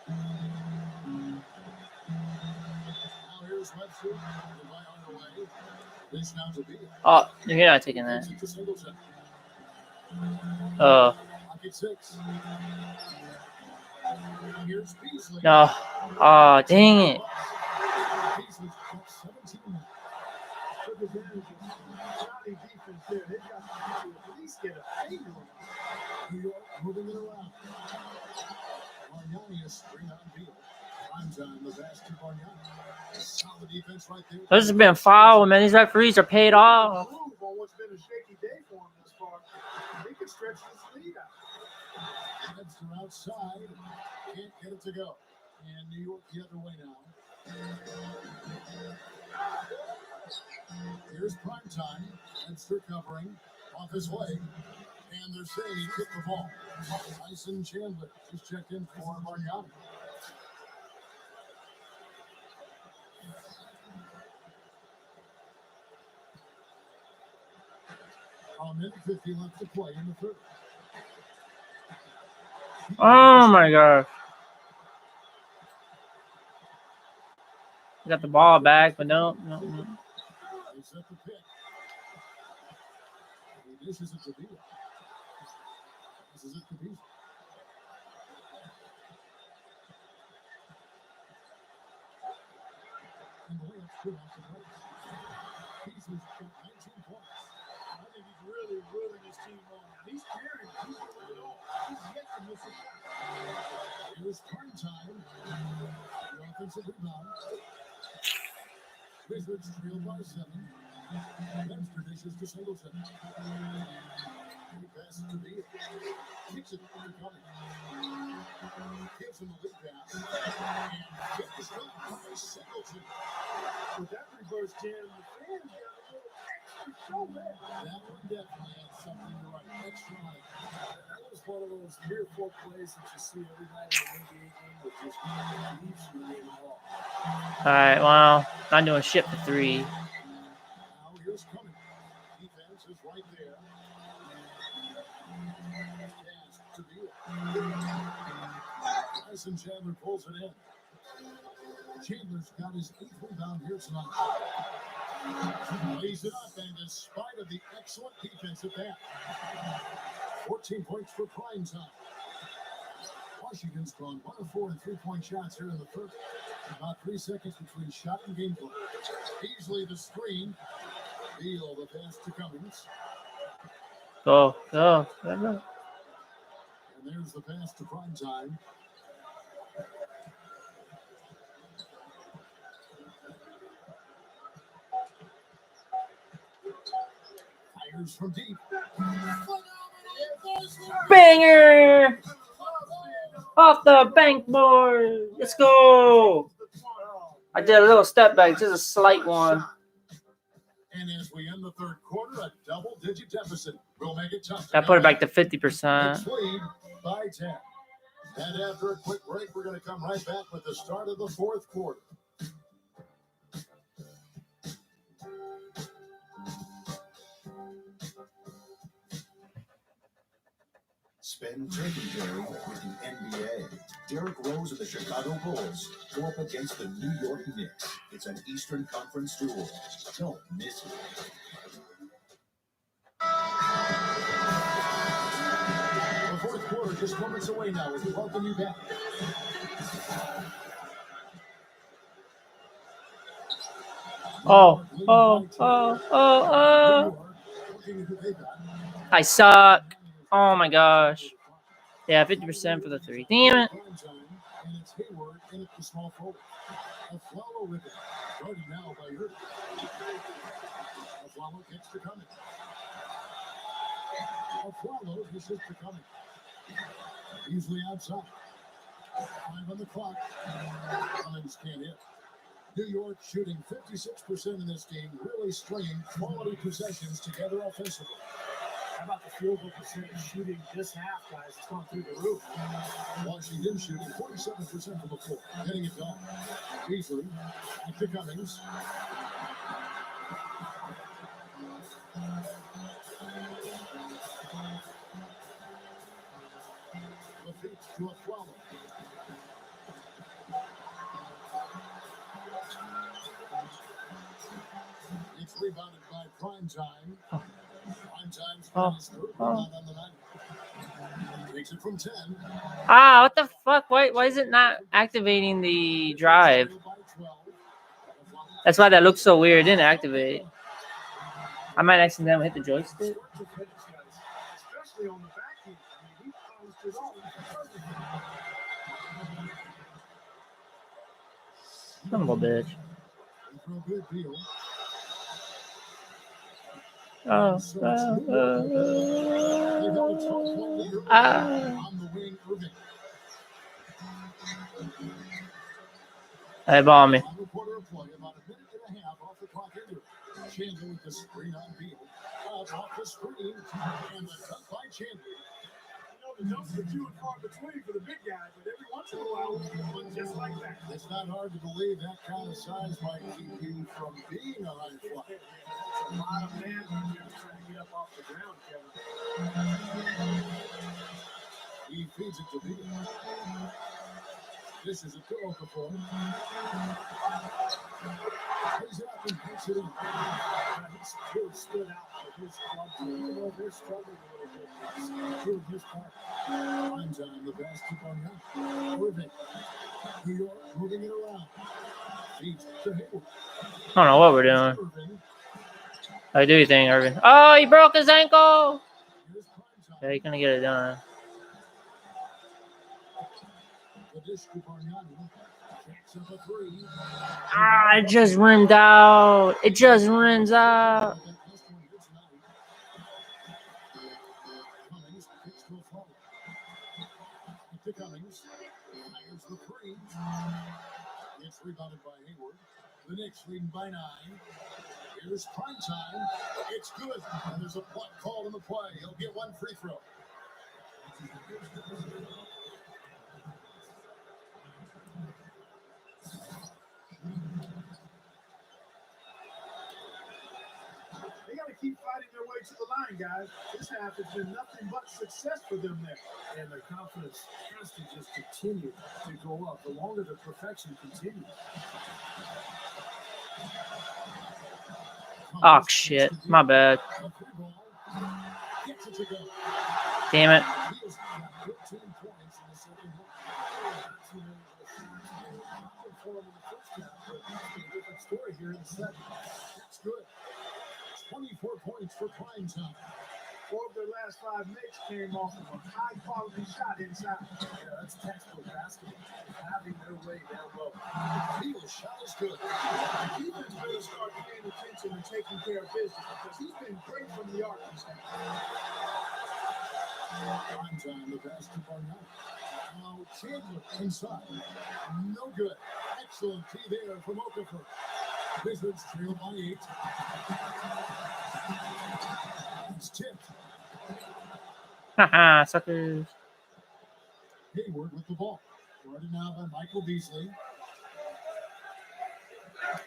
Now here's Webster. The ball underway. This down to Beal. Oh, you're not taking that. Takes it to Singleton. Pocket 6. Here's Beasley. No. Oh, dang it. Beasley's got 17. Took advantage of shoddy defense there. They've got to at least get a finger on it. New York moving it around. Bargnani bring on Beal. Primetime the pass to Bargnani. Solid defense right there. This has been foul, man. These referees are paid off. Move on what's been a shaky day for him thus far. He could stretch this lead out. Webster outside. Can't get it to go. And New York the other way now. Here's Primetime. Webster covering. Off his way. And they're saying he kicked the ball. Tyson Chandler just checked in for Bargnani. A minute 50 left to play in the third. Oh, my God. Got the ball back, but no. They set the pick. He dishes it to Beal. This is it to Beal. And the layup's good off the place. Beasley's got 19 points. I think he's really willing his team on now. He's carrying it. He's doing it all. He's yet to miss a shot. It was Primetime. The offensive rebound. Wizards trail by 7. Webster dishes to Singleton. He passes to Beal. Kicks it to Cummings. Gives him a lead pass. And gets the shot by Singleton. With that reverse jam, the fans got a little extra show there. That one definitely had something to write extra on it. That was one of those 3 or 4 plays that you see every night in an NBA game that just leaves you in the ball. All right, well, not doing shit for 3. Now here's Cummings. Defense is right there. Pass to Beal. Tyson Chandler pulls it in. Chandler's got his 8th rebound here tonight. Lays it up, and in spite of the excellent defense at that, 14 points for Primetime. Washington's gone 1 of 4 in 3-point shots here in the third. About 3 seconds between shot and gameplay. Beasley the screen. Beal, the pass to Cummings. Go. And there's the pass to Primetime. Fires from deep. Banger! Off the bank board. Let's go. I did a little step back, just a slight one. And as we end the third quarter, a double-digit deficit will make it tough. I put it back to 50%. Next lead by 10. And after a quick break, we're going to come right back with the start of the fourth quarter. Spend legendary with the NBA. Derrick Rose of the Chicago Bulls go up against the New York Knicks. It's an Eastern Conference duel. Don't miss it. The fourth quarter just moments away now as we welcome you back. Oh. I suck. Oh my gosh. Yeah, 50% for the three. Damn it. And it's Hayward in at the small forward. Aflalo with it. Guarded now by Irving. Aflalo kicks to Cummings. Aflalo kisses to Cummings. Easily outside. 5 on the clock. Cummings can't hit. New York shooting 56% in this game, really stringing quality possessions together offensively. How about the field goal percentage shooting this half, guys? It's gone through the roof. Washington shooting 47% from the floor, getting it done. Beasley, back to Cummings. The feet to Aflalo. It's rebounded by Primetime. Primetime's got his third rebound on the night. Takes it from 10. Ah, what the fuck? Why is it not activating the drive? That's why that looks so weird. It didn't activate. I might accidentally hit the joystick. Especially on the back end. I mean, he closed it off perfectly. Son of a bitch. For a good deal. Oh. On the wing, Irving. Hey, ball me. Final quarter of play, about a minute and a half off the clock into it. Chandler with the screen on Beal. Off the screen, and the cut by Chandler. The jumps are few and far between for the big guy, but every once in a while, one just like that. It's not hard to believe that kind of size might keep you from being a high flyer. It's a lot of man trying to get up off the ground, Kevin. He feeds it to Beal. This is a turnover for him. Plays it up and puts it in. He's still stood out for his club. Even though they're struggling a little bit, he's doing his part. Primetime, the pass to Barnett. Irving. New York moving it around. Feeds to Hayward. I don't know what we're doing. Irving. How you do your thing, Irvin? Oh, he broke his ankle. Here's Primetime. Yeah, he's gonna get it done. The dish to Bargnani. Jacks up a three. Ah, it just rimmed out. It just rims out. Cummings kicks to a flow. To Cummings. Fires the three. It's rebounded by Hayward. The Knicks leading by 9. Here's Primetime. It's good. And there's a block called on the play. He'll get one free throw. They got to keep fighting their way to the line, guys. This half has been nothing but success for them there. And their confidence has to just continue to go up. The longer the perfection continues. Oh shit, my bad. Gets it to go. Damn it. He has got 13 points in the second half. For him in the first half, but it's a different story here in the second. That's good. 24 points for prime time. 4 of their last 5 makes came off of a high-quality shot inside. Yeah, that's textbook basketball. Having their way down low. Beal's shot is good. The defense better start paying attention and taking care of business because he's been great from the arc. Prime time, the pass to Barnett. Now Chandler inside. No good. Excellent T there from Okafor. Wizards trail by 8. It's tipped. Haha, suckers. Hayward with the ball. Guarded now by Michael Beasley.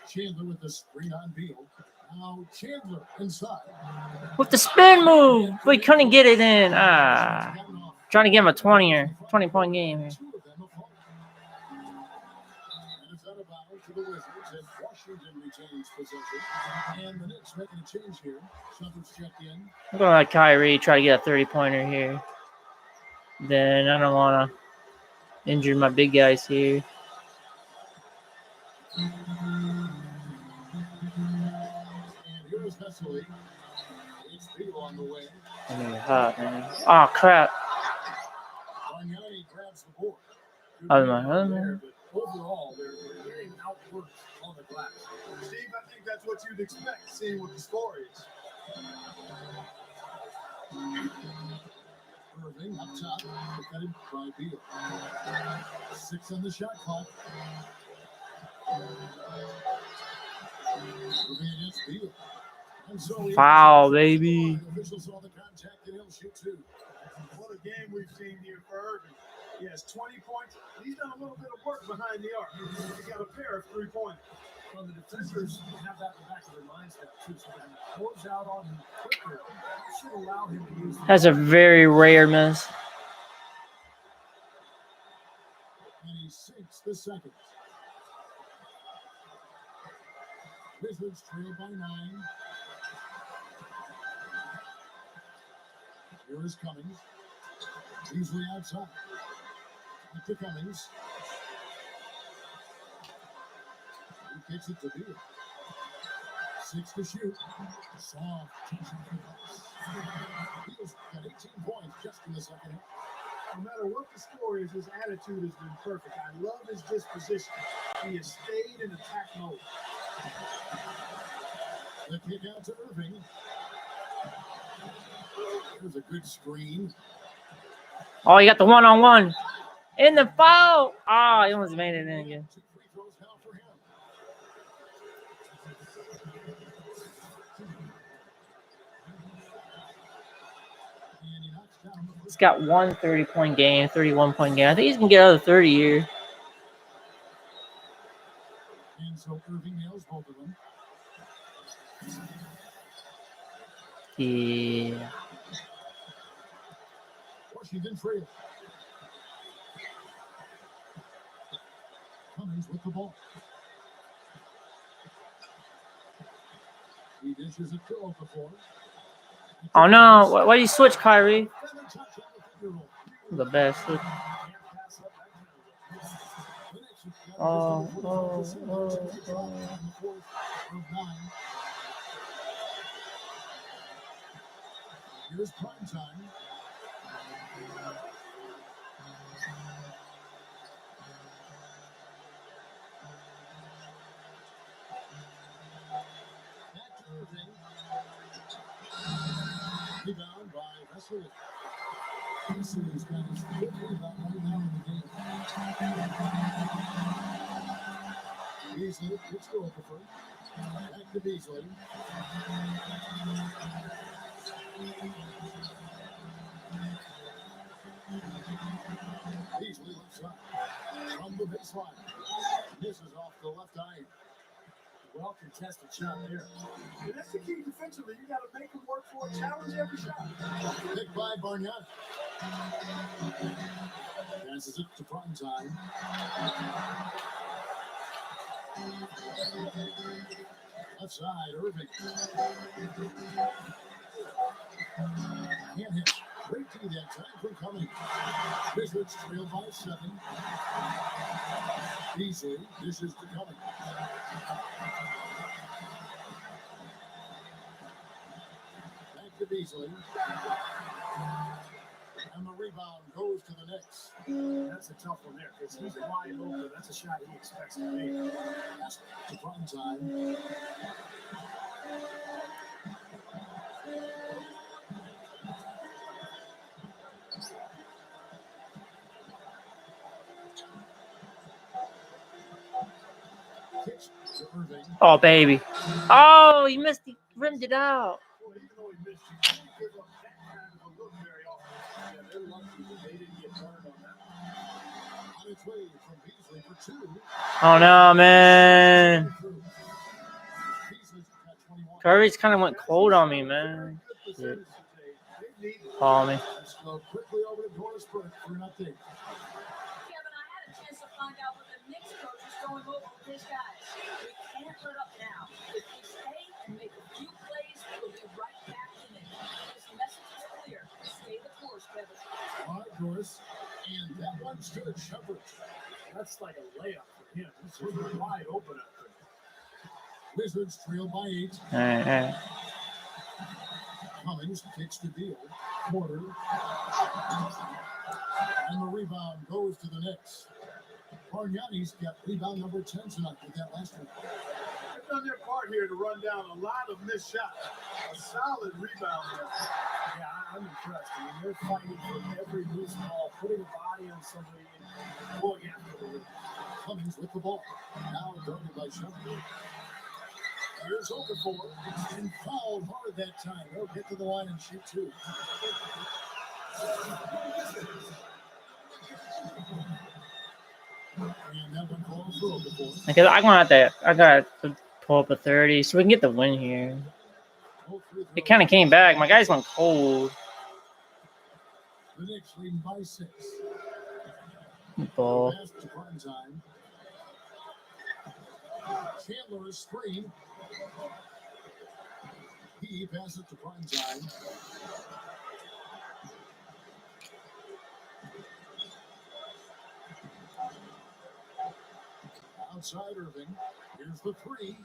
Chandler with the screen on Beal. Now Chandler inside. With the spin move. We couldn't get it in. Trying to give him a 20-point game here. 2 of them have fallen. And it's out of bounds to the Wizards as Washington retains possession. And the Knicks making a change here. Shumpert's checked in. I'm going to let Kyrie try to get a 30-pointer here. Then I don't want to injure my big guys here. And here's Vesely. It's Beal on the way. I mean, hot, man. Oh, crap. Bargnani grabs the board. Other. But overall, they're getting outworked on the glass. Steve, I think that's what you'd expect, seeing what the score is. Irving up top, defended by Beal. 6 on the shot clock. Irving against Beal. And so Foul, baby. Officials saw the contact and he'll shoot 2. What a game we've seen here for Irving. He has 20 points. He's done a little bit of work behind the arc. He's got a pair of 3-pointers. Well, the defenders have that in the back of their minds now, too. So when he goes out on him quicker, that should allow him to use the That's a very rare miss. And he sinks the second. Wizards trail by 9. Here is Cummings. Beasley outside. Back to Cummings. He kicks it to Beal. 6 to shoot. Soft. Beal's got 18 points just in the second half. No matter what the score is, his attitude has been perfect. I love his disposition. He has stayed in attack mode. The kick out to Irving. There's a good screen. Oh, you got the one-on-one. In the foul. Oh, he almost made it in again. 2 free throws now for him. And he knocks down the He's got one 30-point game, 31-point game. I think he's going to get another 30 here. And so Irving nails both of them. Yeah. Washington trail. Cummings with the ball. He dishes it to Okafor. Oh, no. Why do you switch, Kyrie? The best. Oh. Here's prime time. Back to Irving. Rebound by Vesely. Vesely's got his 5th rebound right now in the game. Beasley kicks to Okafor. Back to Beasley. Beasley left side. From the baseline. Misses off the left eye. well contested shot there. And that's the key defensively. You got to make him work for it. Challenge every shot. Picked by Barnett. Passes it to prime time. Left side, Irving. Can't hit. Great D that time for Cummings. Wizards trail by 7. Beasley dishes to Cummings. Beasley. And the rebound goes to the Knicks. That's a tough one there because he's wide open. That's a shot he expects to make. Pass to Brunzine. Kicks to Irving. Oh, baby. Oh, he missed. He rimmed it out. Boy, even though he missed, you can't give up that kind of a look very often. Yeah, they're lucky that they didn't get burned on that. On its way from Beasley for two. Oh no, man. Beasley's got 21. Curry's kind of went cold on me, man. Good Shit. percentage today. They need it. Call me. Let's go quickly over to Doris Burke for an update. Kevin, I had a chance to find out what the Knicks coach is going over with his guys. We can't let up now. If we stay and make a few plays, we'll be right back in it. His message is clear. Stay the course, Kevin. All right, Doris. And that one's to Shepard. That's like a layup for him. He's wide open out there. Wizards trail by 8. All right. Cummings kicks the deal. Porter. And the rebound goes to the Knicks. Bargnani's got rebound number 10 tonight with that last one. They've done their part here to run down a lot of missed shots. A solid rebound there. Yeah, I'm impressed. I mean, they're fighting for every loose ball, putting a body on somebody and going after the rim. Cummings with the ball. Now guarded by Shepard. Here's Okafor. And fouled hard that time. They'll get to the line and shoot two. And that one calls for Okafor. Because I got to pull up a 30 so we can get the win here. Both free It throws. kind of came back. My guys went cold. The Knicks leading by 6. Ball. Pass to Barnside. Chandler is screen. He passes to Barnside. Outside Irving. Here's the 3. And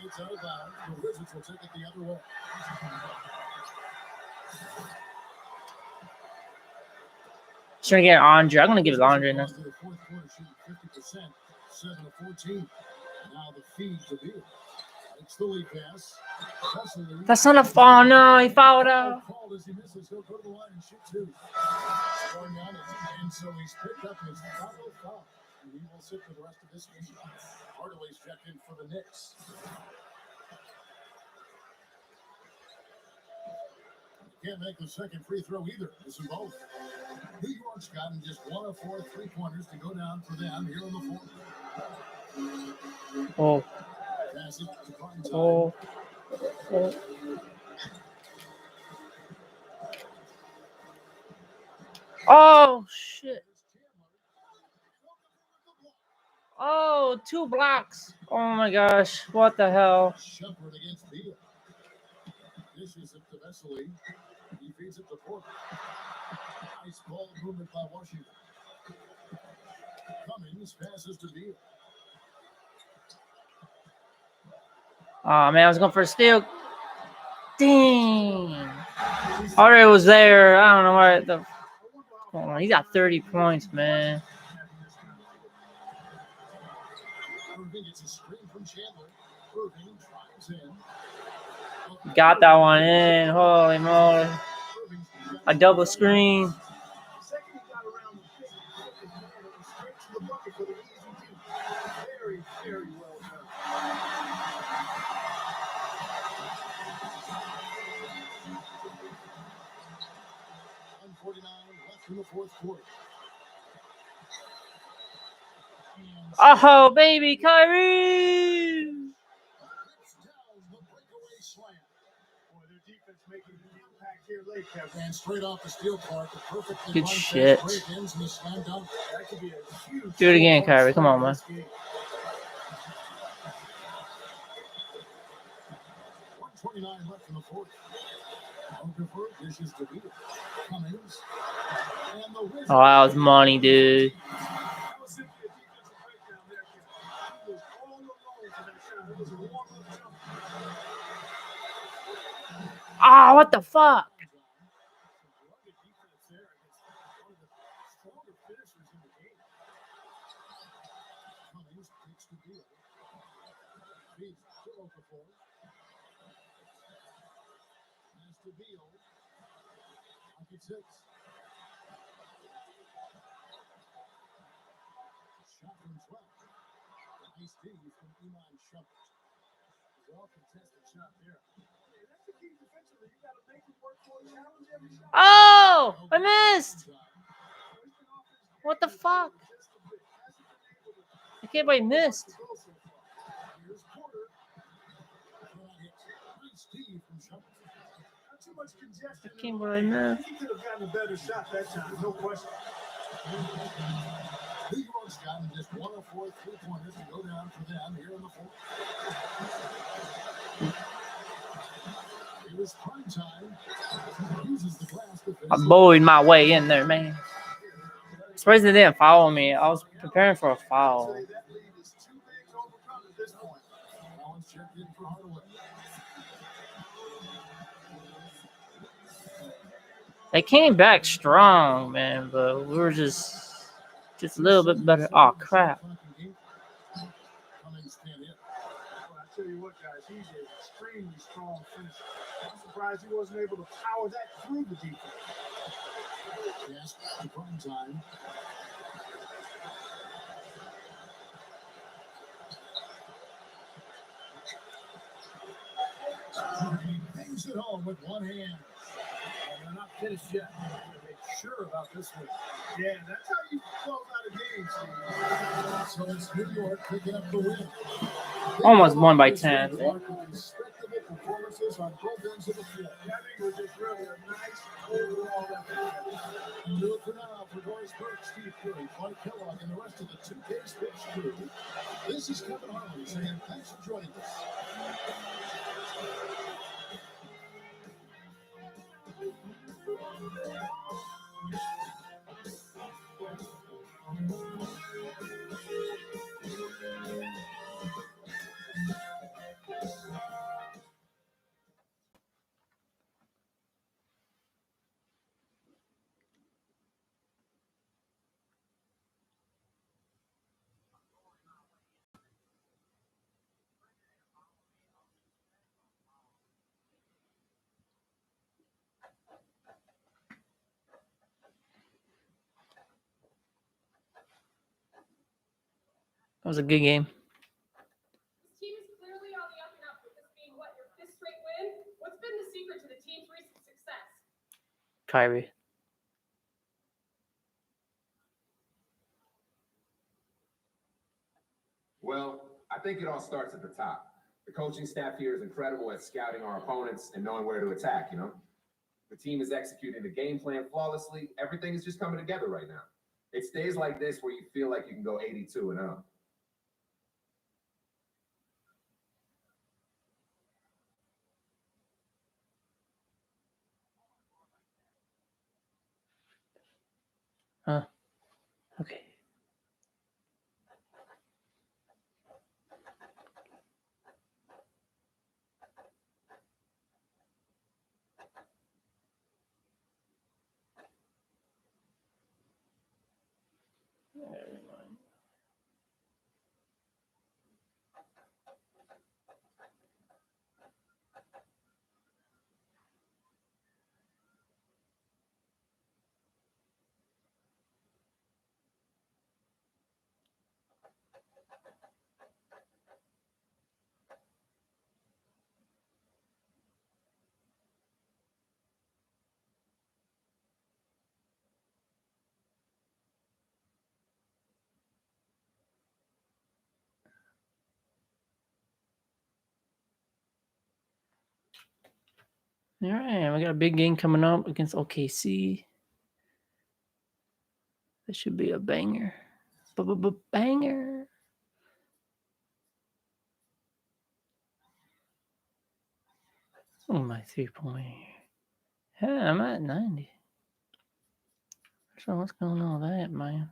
it's out of bounds. The Wizards will take it the other way. Trying to get Andre. I'm going to give it Andre now. To the fourth quarter, shooting 50%, 7 of 14. Now the feed to Beal. It's the lead pass. Hustling. That's not a foul. No, he fouled out. Called as he misses. He'll go to the line and shoot 2. Scoring on it. And so he's picked up his foul. And he will sit for the rest of this game. Hardaway's checked in for the Knicks. Can't make the second free throw either. This is both. New York's gotten just 1 of 4 3-pointers to go down for them here in the fourth. Oh. Pass it to Barnside. Oh. Oh. Oh, shit. Oh, 2 blocks. Oh, my gosh. What the hell? Shepard against Beal. Dishes it to Vesely. He feeds it to Porter. Nice ball movement by Washington. Cummings passes to Beal. Oh, man, I was going for a steal. Dang. Already was there. I don't know why. Oh, he got 30 points, man. Irving gets a screen from Chandler. Irving drives in. Got that one in. Holy moly. A double screen. Second he got around the pick, and straight to the bucket for the easy two. Very, very well done. 1:49 left in the fourth quarter. Oh, baby, Kyrie. Down the breakaway slam. Boy, their defense making an impact here late, Kevin. And straight off the steel card, the perfectly Good run fast shit. break ends in the slam dunk. That could be a huge. Do it again, Kyrie. Come on, man. 1:29 left in the fourth. Okafor dishes to Beal. Cummings. And the Wizards. Oh, that was money, dude. That was simply a defensive breakdown there, Kevin. He was all alone for that shot. It was a warm-up jump. Ah, what the fuck? Rugged defense there against one of the stronger finishers in the game. Cummings takes the deal. Feeds to Okafor. Has to Beal. Pocket six. Shot from 12. Nice D from Iman Shumpert. Well contested shot there. Hey, that's the key defensively. You got to make it work for a challenge every shot. Oh, I missed. What the fuck? I can't believe I missed. Here's Porter. Nice D from Shumpert. Not too much congestion. I can't believe I missed. He could have gotten a better shot that time, no question. New York's gotten just 104 3-pointers to go down for them here in the fourth. It was prime time. He uses the glass to I bullied my way in there, man. Surprised they didn't follow me. I was preparing for a foul. That lead is too big to overcome at this point. Collins checked in for Hardaway. They came back strong, man, but we were just a little bit better. Oh crap! Cummings can't hit. Well, I tell you what, guys, he's an extremely strong finisher. I'm surprised he wasn't able to power that through the defense. Yes, to prime time. He bangs it home with one hand. And they're not finished yet. They're make sure about this one. Yeah, that's how you close out a game, Steve. So it's New York picking up the win. Almost won by 10. Respectable performances on both ends of the floor. I think it was just really a nice overall effort. And do it for now for Doris Burke, Steve Curry, Clark Kellogg, and the rest of the 2K Sports crew. This is Kevin Harmon saying thanks for joining us. That was a good game. This team is clearly on the up and up with this being what, your fifth straight win? What's been the secret to the team's recent success? Kyrie. Well, I think it all starts at the top. The coaching staff here is incredible at scouting our opponents and knowing where to attack, you know? The team is executing the game plan flawlessly. Everything is just coming together right now. It's days like this where you feel like you can go 82-0. Huh. Okay. All right, we got a big game coming up against OKC. This should be a banger. Banger. Oh, my 3-point. Yeah, I'm at 90. So what's going on with that, man?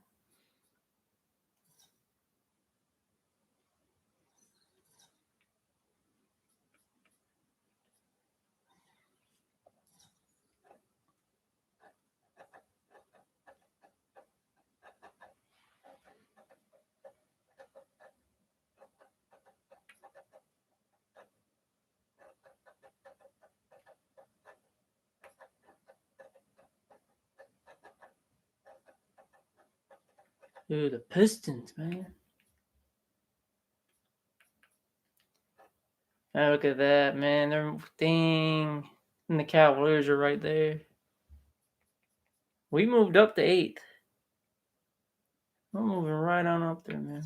Dude, the Pistons, man. Oh, look at that, man. They're dang. And the Cavaliers are right there. We moved up to 8th. We're moving right on up there, man.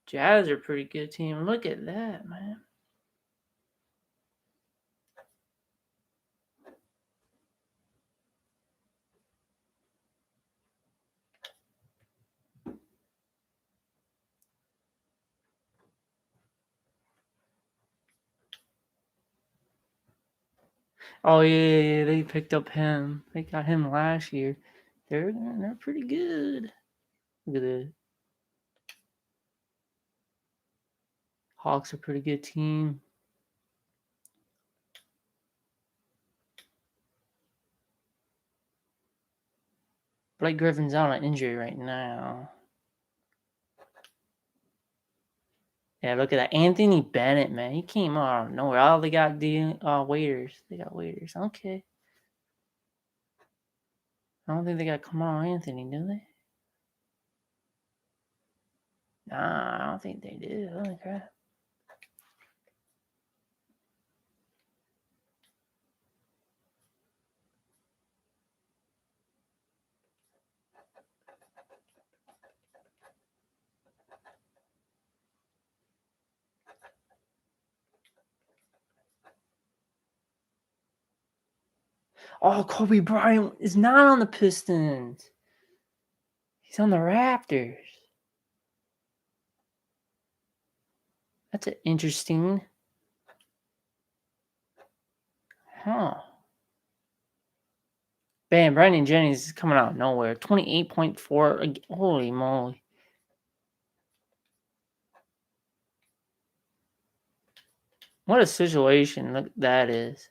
Jazz are a pretty good team. Look at that, man. Oh yeah, they picked up him. They got him last year. They're pretty good. Look at that. Hawks are a pretty good team. Blake Griffin's on an injury right now. Yeah, look at that. Anthony Bennett, man. He came out of nowhere. Oh, they got the waiters. They got waiters. Okay. I don't think they got Carmelo Anthony, do they? Nah, I don't think they do. Holy crap. Oh, Kobe Bryant is not on the Pistons. He's on the Raptors. That's interesting. Huh. Bam, Brandon Jennings is coming out of nowhere. 28.4. Holy moly. What a situation look that is.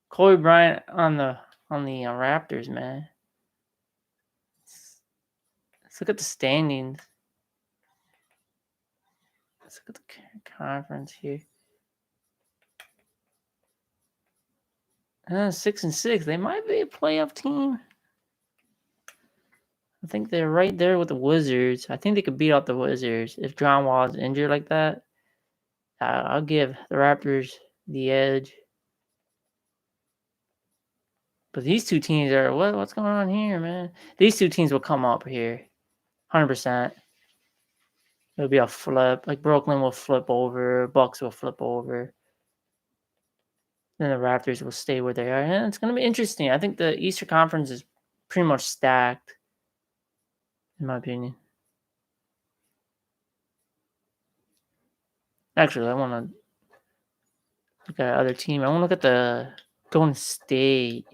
Kobe Bryant on the Raptors, man. Let's look at the standings. Let's look at the conference here. 6-6. They might be a playoff team. I think they're right there with the Wizards. I think they could beat out the Wizards if John Wall is injured like that. I'll give the Raptors the edge. But these two teams are what's going on here, man? These two teams will come up here, 100%. It'll be a flip. Like Brooklyn will flip over, Bucks will flip over. Then the Raptors will stay where they are. And it's going to be interesting. I think the Eastern Conference is pretty much stacked, in my opinion. Actually, I want to look at other team. I want to look at the Golden State.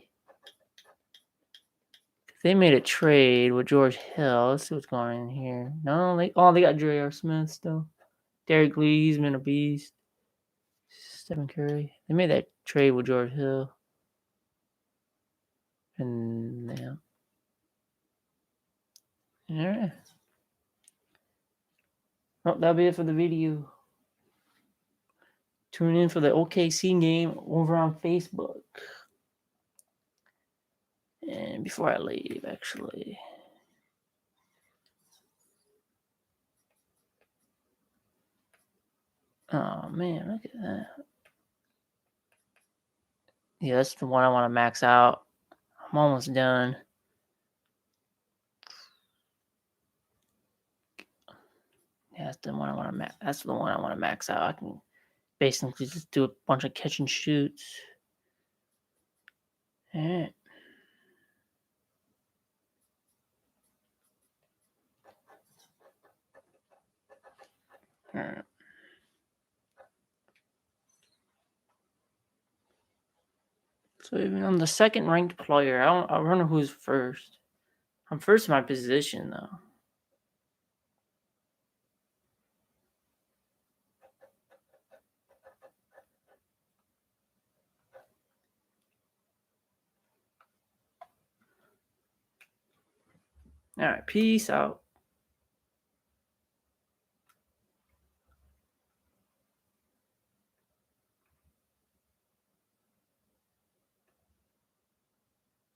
They made a trade with George Hill. Let's see what's going on here. No, they got J.R. Smith still. Derek Lee, he's been a beast. Stephen Curry. They made that trade with George Hill. And yeah. All right. Well, that'll be it for the video. Tune in for the OKC game over on Facebook. And before I leave, actually. Oh, man, look at that. Yeah, that's the one I want to max out. I'm almost done. Yeah, that's the one I want to max. That's the one I want to max out. I can basically just do a bunch of catch and shoots. All right. All right. So even I'm the second ranked player. I wonder who's first. I'm first in my position though. All right, peace out.